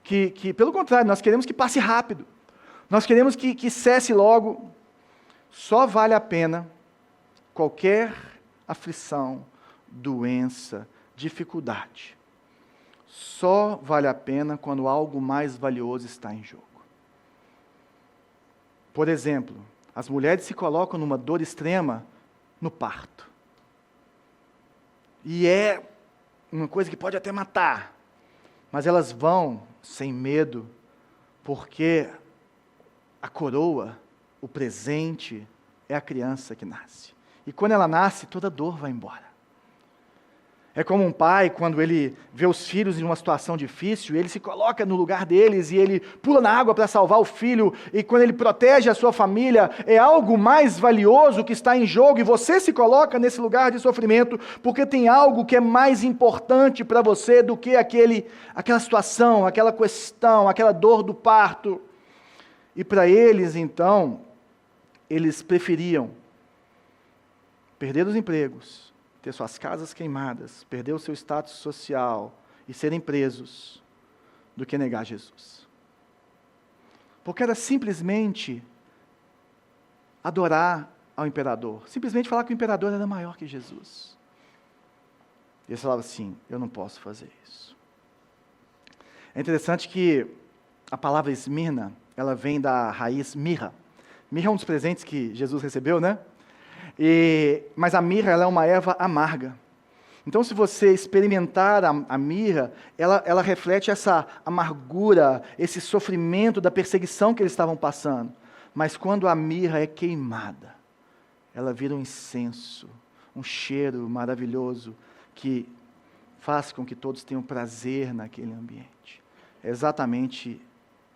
Que, pelo contrário, nós queremos que passe rápido. Nós queremos que cesse logo. Só vale a pena qualquer aflição, doença, dificuldade. Só vale a pena quando algo mais valioso está em jogo. Por exemplo, as mulheres se colocam numa dor extrema no parto. E é uma coisa que pode até matar. Mas elas vão sem medo, porque a coroa, o presente, é a criança que nasce. E quando ela nasce, toda dor vai embora. É como um pai, quando ele vê os filhos em uma situação difícil, ele se coloca no lugar deles e ele pula na água para salvar o filho, e quando ele protege a sua família, é algo mais valioso que está em jogo, e você se coloca nesse lugar de sofrimento, porque tem algo que é mais importante para você do que aquela situação, aquela questão, aquela dor do parto. E para eles, então, eles preferiam perder os empregos, ter suas casas queimadas, perder o seu status social e serem presos, do que negar Jesus. porque era simplesmente adorar ao imperador, simplesmente falar que o imperador era maior que Jesus. E eles falavam assim, eu não posso fazer isso. É interessante que a palavra Esmirna, ela vem da raiz mirra. Mirra é um dos presentes que Jesus recebeu, né? Mas a mirra, ela é uma erva amarga. Então, se você experimentar a mirra, ela reflete essa amargura, esse sofrimento da perseguição que eles estavam passando. Mas quando a mirra é queimada, ela vira um incenso, um cheiro maravilhoso que faz com que todos tenham prazer naquele ambiente. É exatamente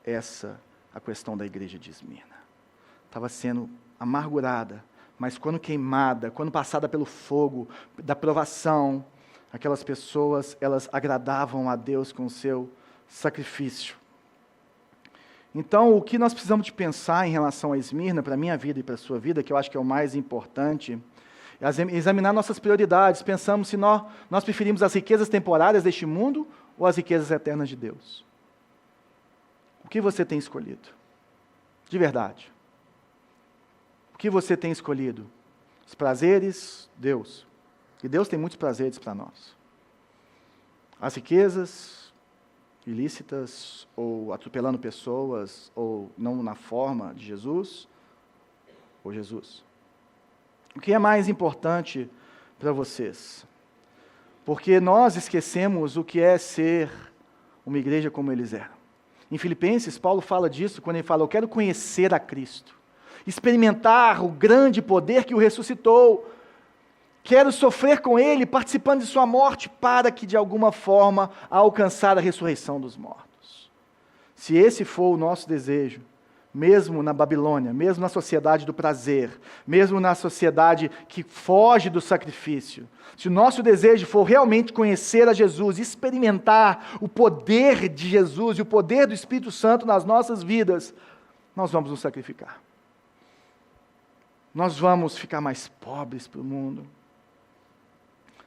essa a questão da igreja de Esmirna. Estava sendo amargurada, mas quando queimada, quando passada pelo fogo da provação, aquelas pessoas, elas agradavam a Deus com o seu sacrifício. Então, o que nós precisamos de pensar em relação a Esmirna, para a minha vida e para a sua vida, que eu acho que é o mais importante, é examinar nossas prioridades. Pensamos se nós preferimos as riquezas temporárias deste mundo ou as riquezas eternas de Deus. O que você tem escolhido? De verdade. O que você tem escolhido? Os prazeres, Deus. E Deus tem muitos prazeres para nós. As riquezas ilícitas, ou atropelando pessoas, ou não na forma de Jesus, ou Jesus. O que é mais importante para vocês? Porque nós esquecemos o que é ser uma igreja como eles eram. Em Filipenses, Paulo fala disso quando ele fala, eu quero conhecer a Cristo, experimentar o grande poder que o ressuscitou, quero sofrer com Ele, participando de sua morte, para que de alguma forma alcançar a ressurreição dos mortos. Se esse for o nosso desejo, mesmo na Babilônia, mesmo na sociedade do prazer, mesmo na sociedade que foge do sacrifício, se o nosso desejo for realmente conhecer a Jesus, experimentar o poder de Jesus e o poder do Espírito Santo nas nossas vidas, nós vamos nos sacrificar. Nós vamos ficar mais pobres para o mundo,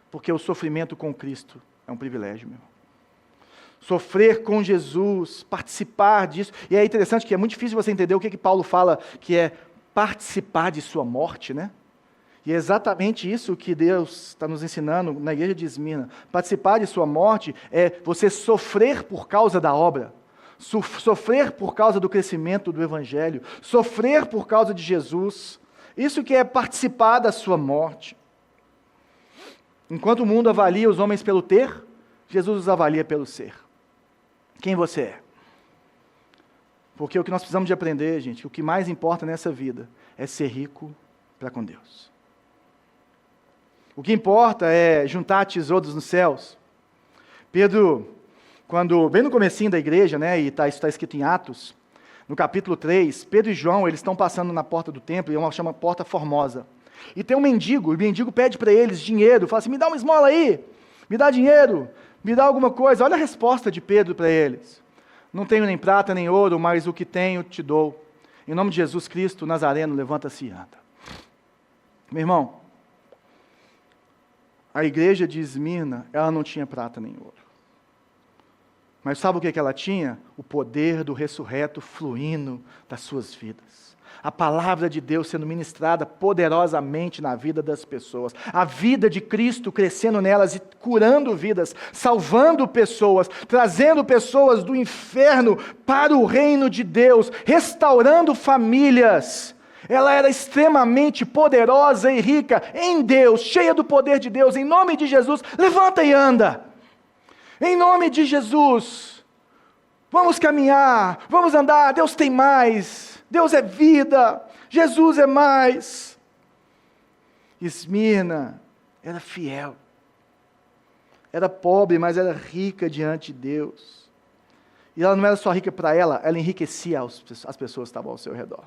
porque o sofrimento com Cristo é um privilégio, meu irmão. Sofrer com Jesus, participar disso. E é interessante que é muito difícil você entender o que Paulo fala, que é participar de sua morte, né? E é exatamente isso que Deus está nos ensinando na igreja de Esmirna. Participar de sua morte é você sofrer por causa da obra, sofrer por causa do crescimento do Evangelho, sofrer por causa de Jesus. Isso que é participar da sua morte. Enquanto o mundo avalia os homens pelo ter, Jesus os avalia pelo ser. Quem você é? Porque o que nós precisamos de aprender, gente, o que mais importa nessa vida é ser rico para com Deus. O que importa é juntar tesouros nos céus. Pedro, bem no comecinho da igreja, né, e isso está escrito em Atos, no capítulo 3, Pedro e João, eles estão passando na porta do templo, e é uma chama Porta Formosa. E tem um mendigo, o mendigo pede para eles dinheiro, fala assim, me dá uma esmola aí, me dá dinheiro, me dá alguma coisa. Olha a resposta de Pedro para eles. Não tenho nem prata nem ouro, mas o que tenho te dou. Em nome de Jesus Cristo, Nazareno, levanta-se e anda. Meu irmão, a igreja de Esmirna, ela não tinha prata nem ouro. Mas sabe o que ela tinha? O poder do ressurreto fluindo das suas vidas. A palavra de Deus sendo ministrada poderosamente na vida das pessoas. A vida de Cristo crescendo nelas e curando vidas, salvando pessoas, trazendo pessoas do inferno para o reino de Deus, restaurando famílias. Ela era extremamente poderosa e rica em Deus, cheia do poder de Deus. Em nome de Jesus, levanta e anda. Em nome de Jesus, vamos caminhar, vamos andar. Deus tem mais. Deus é vida, Jesus é mais. Esmirna era fiel, era pobre, mas era rica diante de Deus. E ela não era só rica para ela enriquecia as pessoas que estavam ao seu redor.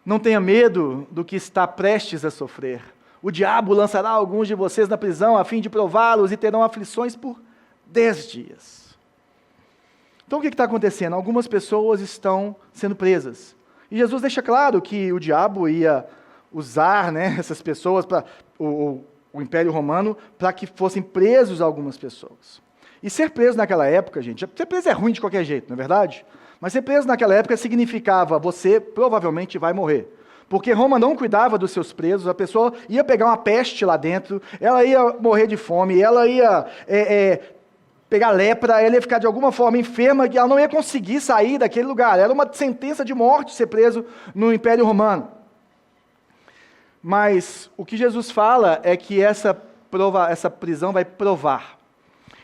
Não tenha medo do que está prestes a sofrer. O diabo lançará alguns de vocês na prisão a fim de prová-los e terão aflições por 10 dias. Então o que está acontecendo? Algumas pessoas estão sendo presas. E Jesus deixa claro que o diabo ia usar, né, essas pessoas, o Império Romano, para que fossem presos algumas pessoas. E ser preso naquela época, gente, ser preso é ruim de qualquer jeito, não é verdade? Mas ser preso naquela época significava, você provavelmente vai morrer. Porque Roma não cuidava dos seus presos, a pessoa ia pegar uma peste lá dentro, ela ia morrer de fome, ela ia pegar lepra, ela ia ficar de alguma forma enferma, que ela não ia conseguir sair daquele lugar. Era uma sentença de morte ser preso no Império Romano. Mas o que Jesus fala é que essa prisão vai provar.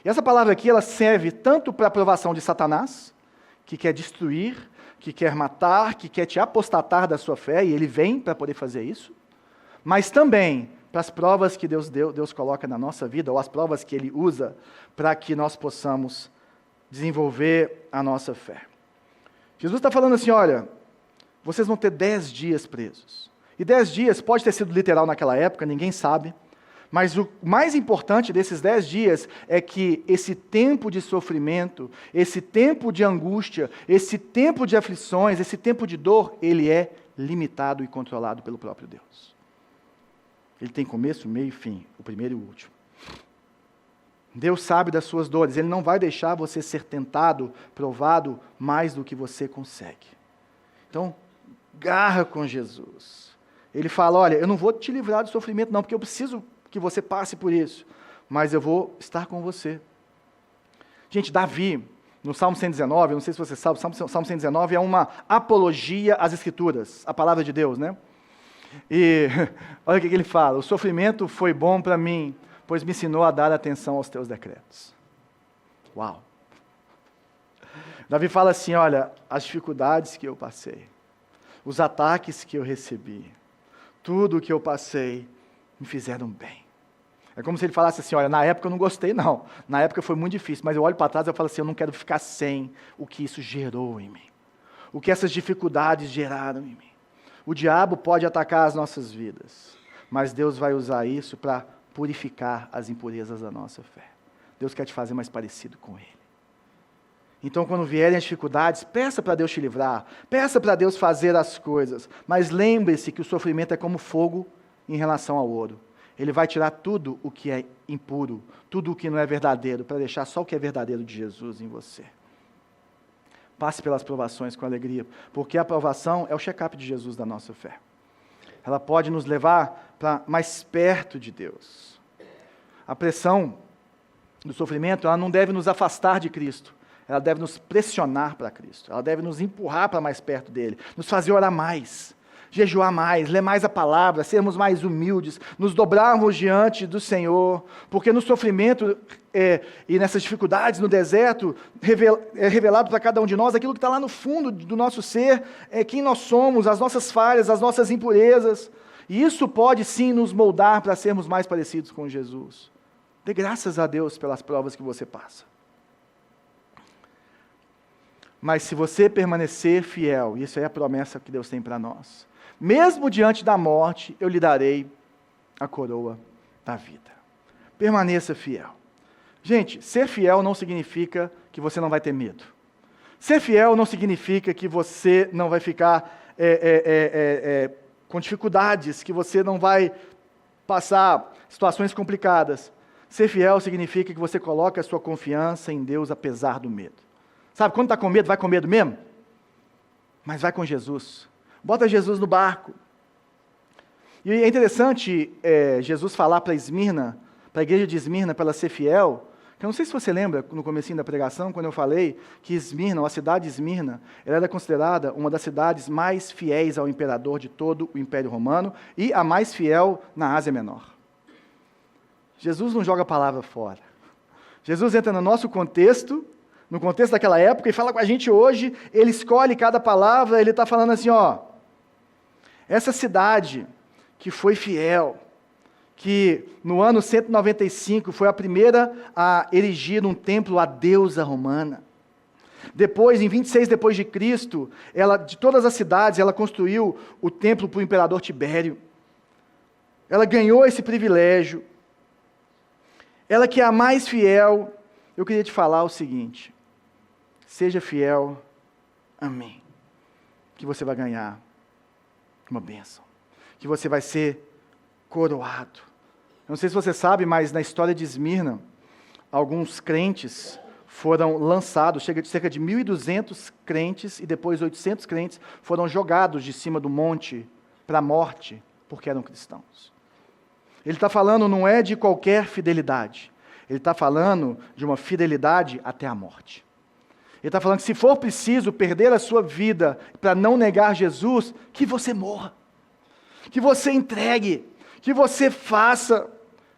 E essa palavra aqui, ela serve tanto para a provação de Satanás, que quer destruir, que quer matar, que quer te apostatar da sua fé, e ele vem para poder fazer isso, mas também para as provas que Deus coloca na nossa vida, ou as provas que Ele usa para que nós possamos desenvolver a nossa fé. Jesus está falando assim, olha, vocês vão ter 10 dias presos. E 10 dias pode ter sido literal naquela época, ninguém sabe, mas o mais importante desses 10 dias é que esse tempo de sofrimento, esse tempo de angústia, esse tempo de aflições, esse tempo de dor, ele é limitado e controlado pelo próprio Deus. Ele tem começo, meio e fim, o primeiro e o último. Deus sabe das suas dores, Ele não vai deixar você ser tentado, provado, mais do que você consegue. Então, garra com Jesus. Ele fala, olha, eu não vou te livrar do sofrimento não, porque eu preciso que você passe por isso, mas eu vou estar com você. Gente, Davi, no Salmo 119, eu não sei se você sabe, o Salmo 119 é uma apologia às Escrituras, a palavra de Deus, né? E olha o que ele fala, o sofrimento foi bom para mim, pois me ensinou a dar atenção aos teus decretos. Uau! Davi fala assim, olha, as dificuldades que eu passei, os ataques que eu recebi, tudo o que eu passei, me fizeram bem. É como se ele falasse assim, olha, na época eu não gostei não, na época foi muito difícil, mas eu olho para trás e eu falo assim, eu não quero ficar sem o que isso gerou em mim, o que essas dificuldades geraram em mim. O diabo pode atacar as nossas vidas, mas Deus vai usar isso para purificar as impurezas da nossa fé. Deus quer te fazer mais parecido com Ele. Então, quando vierem as dificuldades, peça para Deus te livrar, peça para Deus fazer as coisas, mas lembre-se que o sofrimento é como fogo em relação ao ouro. Ele vai tirar tudo o que é impuro, tudo o que não é verdadeiro, para deixar só o que é verdadeiro de Jesus em você. Passe pelas provações com alegria, porque a provação é o check-up de Jesus da nossa fé. Ela pode nos levar para mais perto de Deus. A pressão do sofrimento, ela não deve nos afastar de Cristo, ela deve nos pressionar para Cristo, ela deve nos empurrar para mais perto dele, nos fazer orar mais, jejuar mais, ler mais a palavra, sermos mais humildes, nos dobrarmos diante do Senhor, porque no sofrimento e nessas dificuldades, no deserto, é revelado para cada um de nós aquilo que está lá no fundo do nosso ser, quem nós somos, as nossas falhas, as nossas impurezas, e isso pode sim nos moldar para sermos mais parecidos com Jesus. Dê graças a Deus pelas provas que você passa. Mas se você permanecer fiel, isso é a promessa que Deus tem para nós, mesmo diante da morte, eu lhe darei a coroa da vida. Permaneça fiel. Gente, ser fiel não significa que você não vai ter medo. Ser fiel não significa que você não vai ficar com dificuldades, que você não vai passar situações complicadas. Ser fiel significa que você coloca a sua confiança em Deus apesar do medo. Sabe, quando está com medo, vai com medo mesmo? Mas vai com Jesus. Bota Jesus no barco. E é interessante Jesus falar para Esmirna, para a igreja de Esmirna, para ela ser fiel, que eu não sei se você lembra, no comecinho da pregação, quando eu falei que Esmirna, a cidade de Esmirna, ela era considerada uma das cidades mais fiéis ao imperador de todo o Império Romano e a mais fiel na Ásia Menor. Jesus não joga a palavra fora. Jesus entra no nosso contexto, no contexto daquela época, e fala com a gente hoje, ele escolhe cada palavra, ele está falando assim, essa cidade que foi fiel, que no ano 195 foi a primeira a erigir um templo à deusa romana. Depois, em 26 depois de Cristo, de todas as cidades, ela construiu o templo para o imperador Tibério. Ela ganhou esse privilégio. Ela que é a mais fiel, eu queria te falar o seguinte, seja fiel a mim, que você vai ganhar uma bênção, que você vai ser coroado. Eu não sei se você sabe, mas na história de Esmirna, alguns crentes foram lançados, cerca de 1.200 crentes e depois 800 crentes foram jogados de cima do monte para a morte, porque eram cristãos. Ele está falando não é de qualquer fidelidade, ele está falando de uma fidelidade até a morte. Ele está falando que se for preciso perder a sua vida para não negar Jesus, que você morra, que você entregue, que você faça.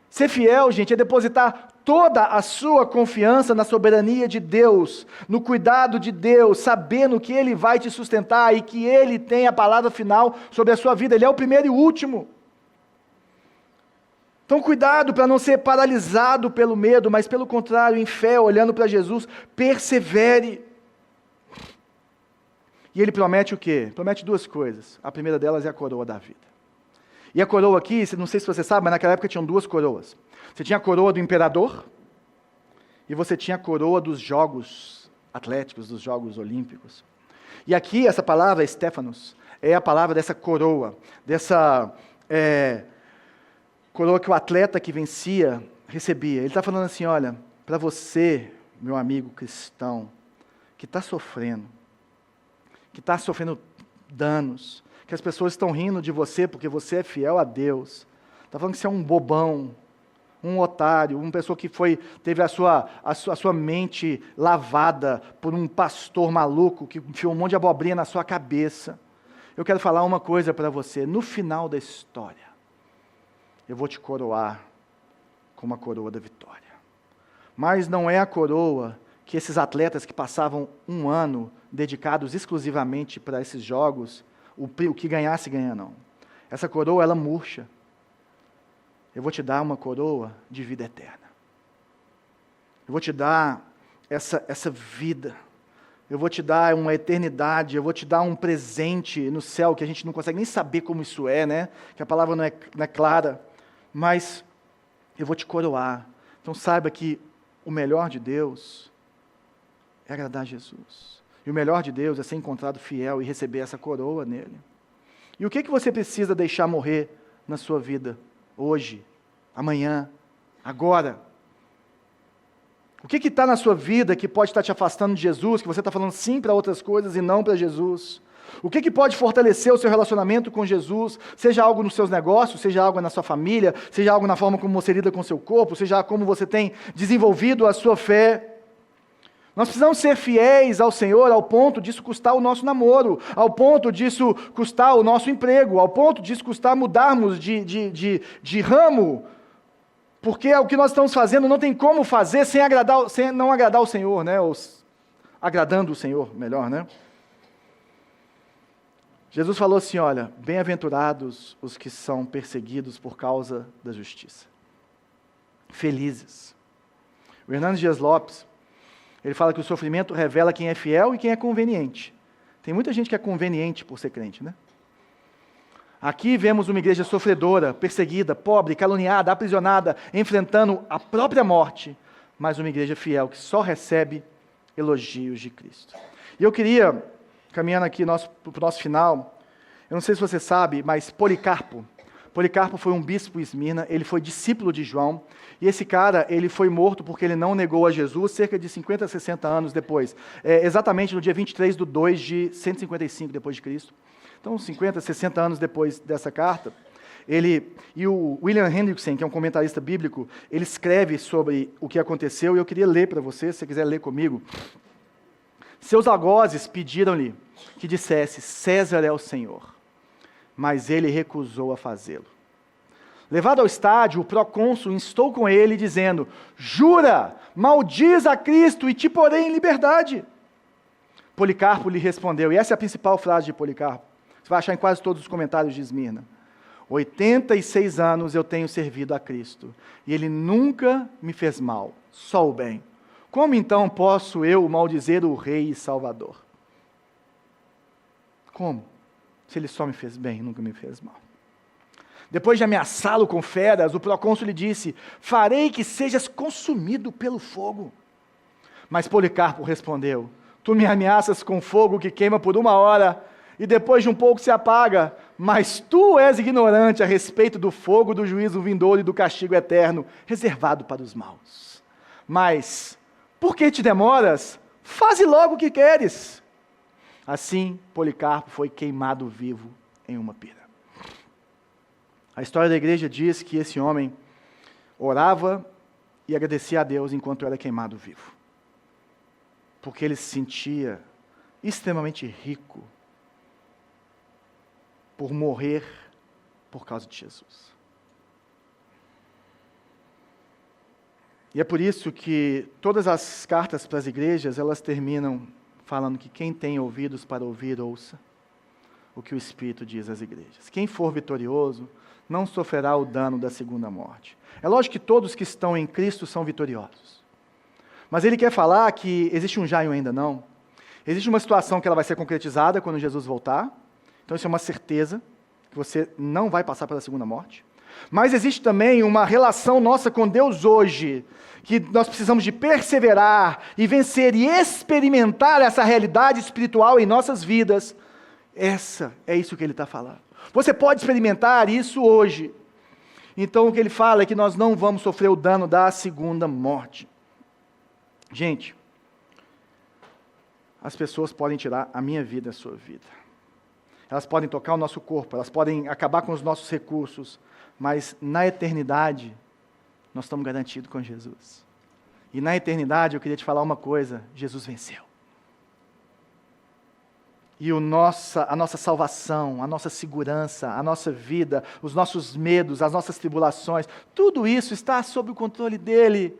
Ser fiel, gente, é depositar toda a sua confiança na soberania de Deus, no cuidado de Deus, sabendo que Ele vai te sustentar e que Ele tem a palavra final sobre a sua vida. Ele é o primeiro e o último. Então, cuidado para não ser paralisado pelo medo, mas pelo contrário, em fé, olhando para Jesus, persevere. E Ele promete o quê? Promete duas coisas. A primeira delas é a coroa da vida. E a coroa aqui, não sei se você sabe, mas naquela época tinham duas coroas. Você tinha a coroa do imperador e você tinha a coroa dos jogos atléticos, dos jogos olímpicos. E aqui essa palavra, Stephanos, é a palavra dessa coroa, dessa coroa que o atleta que vencia recebia. Ele está falando assim, olha, para você, meu amigo cristão, que está sofrendo danos, que as pessoas estão rindo de você porque você é fiel a Deus. Está falando que você é um bobão, um otário, uma pessoa que teve a sua mente lavada por um pastor maluco que enfiou um monte de abobrinha na sua cabeça. Eu quero falar uma coisa para você. No final da história, eu vou te coroar com uma coroa da vitória. Mas não é a coroa que esses atletas que passavam um ano dedicados exclusivamente para esses jogos, o que ganhasse, ganha não. Essa coroa, ela murcha. Eu vou te dar uma coroa de vida eterna. Eu vou te dar essa vida. Eu vou te dar uma eternidade. Eu vou te dar um presente no céu que a gente não consegue nem saber como isso é, né? Que a palavra não é clara. Mas eu vou te coroar. Então saiba que o melhor de Deus é agradar a Jesus. E o melhor de Deus é ser encontrado fiel e receber essa coroa nele. E o que você precisa deixar morrer na sua vida? Hoje, amanhã, agora? O que está na sua vida que pode estar te afastando de Jesus, que você está falando sim para outras coisas e não para Jesus? O que pode fortalecer o seu relacionamento com Jesus? Seja algo nos seus negócios, seja algo na sua família, seja algo na forma como você lida com o seu corpo, seja como você tem desenvolvido a sua fé. Nós precisamos ser fiéis ao Senhor ao ponto disso custar o nosso namoro, ao ponto disso custar o nosso emprego, ao ponto disso custar mudarmos de ramo, porque o que nós estamos fazendo não tem como fazer sem não agradar o Senhor, né? Ou agradando o Senhor, melhor, né? Jesus falou assim, olha, bem-aventurados os que são perseguidos por causa da justiça. Felizes. O Hernandes Dias Lopes, ele fala que o sofrimento revela quem é fiel e quem é conveniente. Tem muita gente que é conveniente por ser crente, né? Aqui vemos uma igreja sofredora, perseguida, pobre, caluniada, aprisionada, enfrentando a própria morte, mas uma igreja fiel que só recebe elogios de Cristo. E eu queria, caminhando aqui para o nosso final, eu não sei se você sabe, mas Policarpo foi um bispo em Esmirna, ele foi discípulo de João, e esse cara, ele foi morto porque ele não negou a Jesus cerca de 50 a 60 anos depois, exatamente no dia 23/2 de 155 depois de Cristo. Então, 50, 60 anos depois dessa carta, e o William Hendrickson, que é um comentarista bíblico, ele escreve sobre o que aconteceu, e eu queria ler para você, se você quiser ler comigo. Seus algozes pediram-lhe que dissesse, César é o Senhor, mas ele recusou a fazê-lo. Levado ao estádio, o procônsul instou com ele, dizendo, jura, maldiz a Cristo e te porei em liberdade. Policarpo lhe respondeu, e essa é a principal frase de Policarpo, você vai achar em quase todos os comentários de Esmirna, 86 anos eu tenho servido a Cristo, e Ele nunca me fez mal, só o bem. Como então posso eu maldizer o Rei e Salvador? Como? Se Ele só me fez bem, nunca me fez mal. Depois de ameaçá-lo com feras, o procônsul lhe disse, farei que sejas consumido pelo fogo. Mas Policarpo respondeu, tu me ameaças com fogo que queima por 1 hora, e depois de um pouco se apaga, mas tu és ignorante a respeito do fogo do juízo vindouro e do castigo eterno, reservado para os maus. Mas Por que te demoras? Faze logo o que queres. Assim, Policarpo foi queimado vivo em uma pira. A história da igreja diz que esse homem orava e agradecia a Deus enquanto era queimado vivo. Porque ele se sentia extremamente rico por morrer por causa de Jesus. E é por isso que todas as cartas para as igrejas, elas terminam falando que quem tem ouvidos para ouvir, ouça o que o Espírito diz às igrejas. Quem for vitorioso, não sofrerá o dano da segunda morte. É lógico que todos que estão em Cristo são vitoriosos. Mas ele quer falar que existe um já e um ainda não. Existe uma situação que ela vai ser concretizada quando Jesus voltar. Então isso é uma certeza, que você não vai passar pela segunda morte. Mas existe também uma relação nossa com Deus hoje, que nós precisamos de perseverar e vencer e experimentar essa realidade espiritual em nossas vidas. É isso que ele está falando. Você pode experimentar isso hoje. Então o que ele fala é que nós não vamos sofrer o dano da segunda morte. Gente, as pessoas podem tirar a minha vida, a sua vida. Elas podem tocar o nosso corpo, elas podem acabar com os nossos recursos, mas na eternidade, nós estamos garantidos com Jesus. E na eternidade, eu queria te falar uma coisa, Jesus venceu. E a nossa salvação, a nossa segurança, a nossa vida, os nossos medos, as nossas tribulações, tudo isso está sob o controle dEle.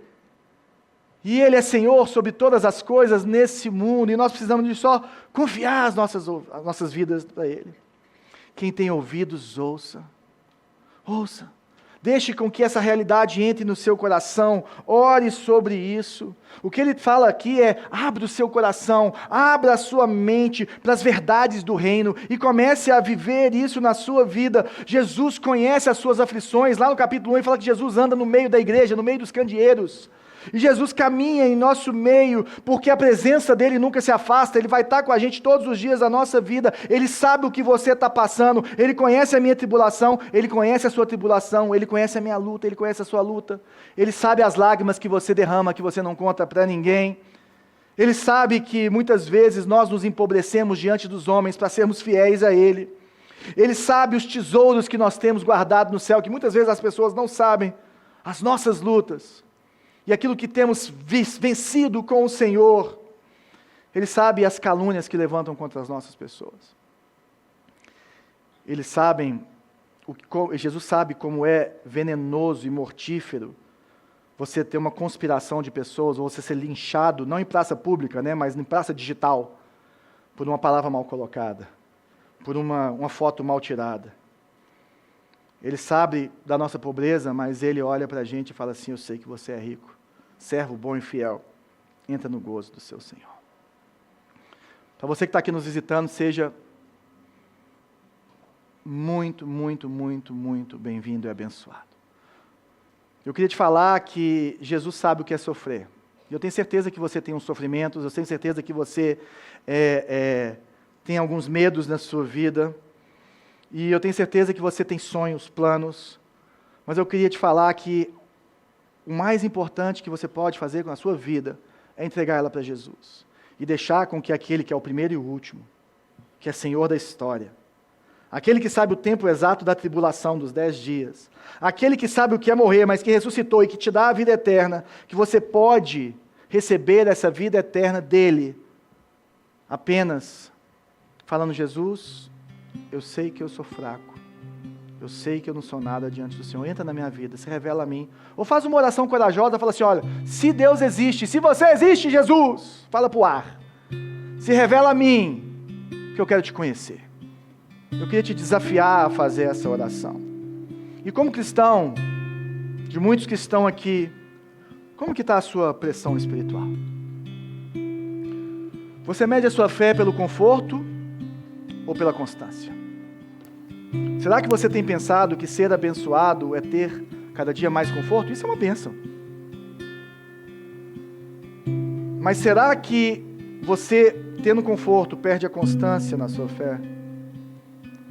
E Ele é Senhor sobre todas as coisas nesse mundo, e nós precisamos de só confiar as nossas vidas para Ele. Quem tem ouvidos, ouça. Ouça. Deixe com que essa realidade entre no seu coração, ore sobre isso. O que ele fala aqui é, abra o seu coração, abra a sua mente para as verdades do reino e comece a viver isso na sua vida. Jesus conhece as suas aflições, lá no capítulo 1 ele fala que Jesus anda no meio da igreja, no meio dos candeeiros. E Jesus caminha em nosso meio, porque a presença dEle nunca se afasta, Ele vai estar com a gente todos os dias da nossa vida, Ele sabe o que você está passando, Ele conhece a minha tribulação, Ele conhece a sua tribulação, Ele conhece a minha luta, Ele conhece a sua luta, Ele sabe as lágrimas que você derrama, que você não conta para ninguém, Ele sabe que muitas vezes nós nos empobrecemos diante dos homens para sermos fiéis a Ele, Ele sabe os tesouros que nós temos guardados no céu, que muitas vezes as pessoas não sabem, as nossas lutas, e aquilo que temos vencido com o Senhor. Ele sabe as calúnias que levantam contra as nossas pessoas. Jesus sabe como é venenoso e mortífero você ter uma conspiração de pessoas, ou você ser linchado, não em praça pública, mas em praça digital, por uma palavra mal colocada, por uma foto mal tirada. Ele sabe da nossa pobreza, mas Ele olha para a gente e fala assim, eu sei que você é rico, servo bom e fiel, entra no gozo do seu Senhor. Para você que está aqui nos visitando, seja muito, muito, muito, muito bem-vindo e abençoado. Eu queria te falar que Jesus sabe o que é sofrer. Eu tenho certeza que você tem uns sofrimentos, eu tenho certeza que você tem alguns medos na sua vida, e eu tenho certeza que você tem sonhos, planos, mas eu queria te falar que o mais importante que você pode fazer com a sua vida é entregar ela para Jesus e deixar com que aquele que é o primeiro e o último, que é Senhor da história, aquele que sabe o tempo exato da tribulação dos 10 dias, aquele que sabe o que é morrer, mas que ressuscitou e que te dá a vida eterna, que você pode receber essa vida eterna dele, apenas falando, Jesus, eu sei que eu sou fraco, eu sei que eu não sou nada diante do Senhor, entra na minha vida, se revela a mim, ou faz uma oração corajosa, fala assim, olha, se Deus existe, se você existe, Jesus, fala para o ar, se revela a mim, que eu quero te conhecer. Eu queria te desafiar a fazer essa oração. E como cristão, de muitos que estão aqui, como que está a sua pressão espiritual? Você mede a sua fé pelo conforto ou pela constância? Será que você tem pensado que ser abençoado é ter cada dia mais conforto? Isso é uma bênção. Mas será que você, tendo conforto, perde a constância na sua fé?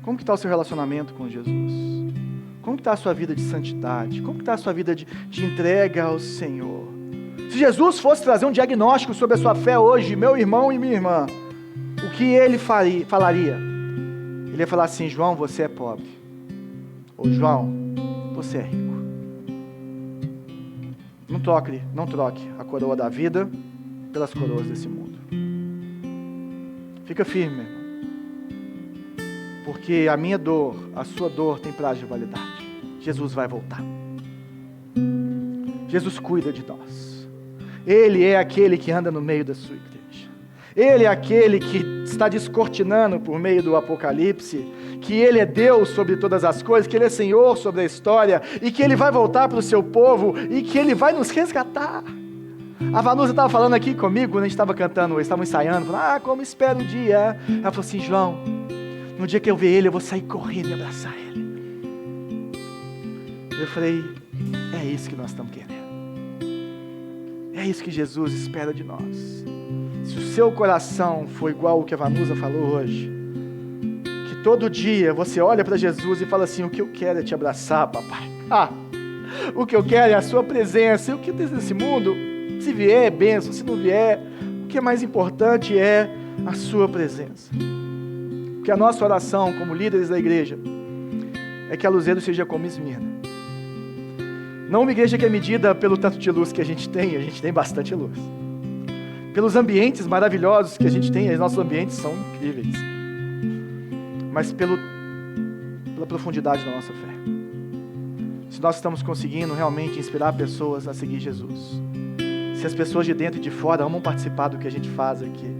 Como que está o seu relacionamento com Jesus? Como que está a sua vida de santidade? Como que está a sua vida de entrega ao Senhor? Se Jesus fosse trazer um diagnóstico sobre a sua fé hoje, meu irmão e minha irmã, o que ele falaria? Ele ia falar assim: João, você é pobre. Ou João, você é rico. Não troque a coroa da vida pelas coroas desse mundo. Fica firme, meu irmão. Porque a minha dor, a sua dor tem prazo de validade. Jesus vai voltar. Jesus cuida de nós. Ele é aquele que anda no meio da sua igreja. Ele é aquele que está descortinando por meio do Apocalipse, que Ele é Deus sobre todas as coisas, que Ele é Senhor sobre a história, e que Ele vai voltar para o seu povo, e que Ele vai nos resgatar. A Vanusa estava falando aqui comigo, quando a gente estava cantando, eles estavam ensaiando, falando, como espero o dia. Ela falou assim: João, no dia que eu ver Ele, eu vou sair correndo e abraçar Ele. Eu falei, é isso que nós estamos querendo. É isso que Jesus espera de nós. Se o seu coração for igual o que a Vanusa falou hoje, que todo dia você olha para Jesus e fala assim: o que eu quero é te abraçar, papai. O que eu quero é a sua presença. E o que tem nesse mundo, se vier é bênção, se não vier, o que é mais importante é a sua presença. Que a nossa oração como líderes da igreja é que a Luzeiro seja como Esmirna. Não uma igreja que é medida pelo tanto de luz que a gente tem bastante luz. Pelos ambientes maravilhosos que a gente tem, os nossos ambientes são incríveis. Mas pela profundidade da nossa fé. Se nós estamos conseguindo realmente inspirar pessoas a seguir Jesus. Se as pessoas de dentro e de fora amam participar do que a gente faz aqui.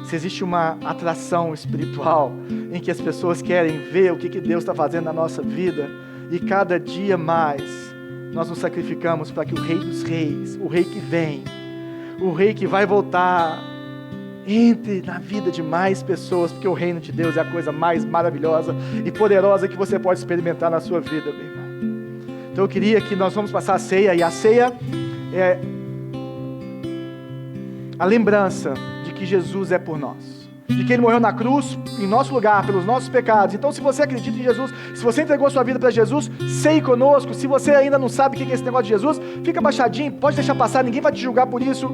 Se existe uma atração espiritual em que as pessoas querem ver o que Deus está fazendo na nossa vida. E cada dia mais nós nos sacrificamos para que o Rei dos Reis, o Rei que vem, o Rei que vai voltar, entre na vida de mais pessoas, porque o reino de Deus é a coisa mais maravilhosa e poderosa que você pode experimentar na sua vida, meu irmão. Então eu queria que nós vamos passar a ceia, e a ceia é a lembrança de que Jesus é por nós. De que Ele morreu na cruz, em nosso lugar, pelos nossos pecados. Então, se você acredita em Jesus, se você entregou sua vida para Jesus, ceie conosco. Se você ainda não sabe o que é esse negócio de Jesus, fica baixadinho, pode deixar passar, ninguém vai te julgar por isso,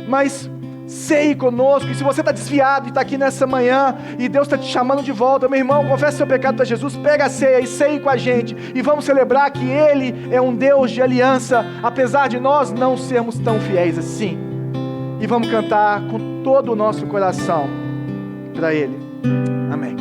mas ceie conosco. E se você está desviado e está aqui nessa manhã, e Deus está te chamando de volta, meu irmão, confesse seu pecado para Jesus, pega a ceia e ceie com a gente, e vamos celebrar que Ele é um Deus de aliança, apesar de nós não sermos tão fiéis assim. E vamos cantar com todo o nosso coração para Ele. Amém.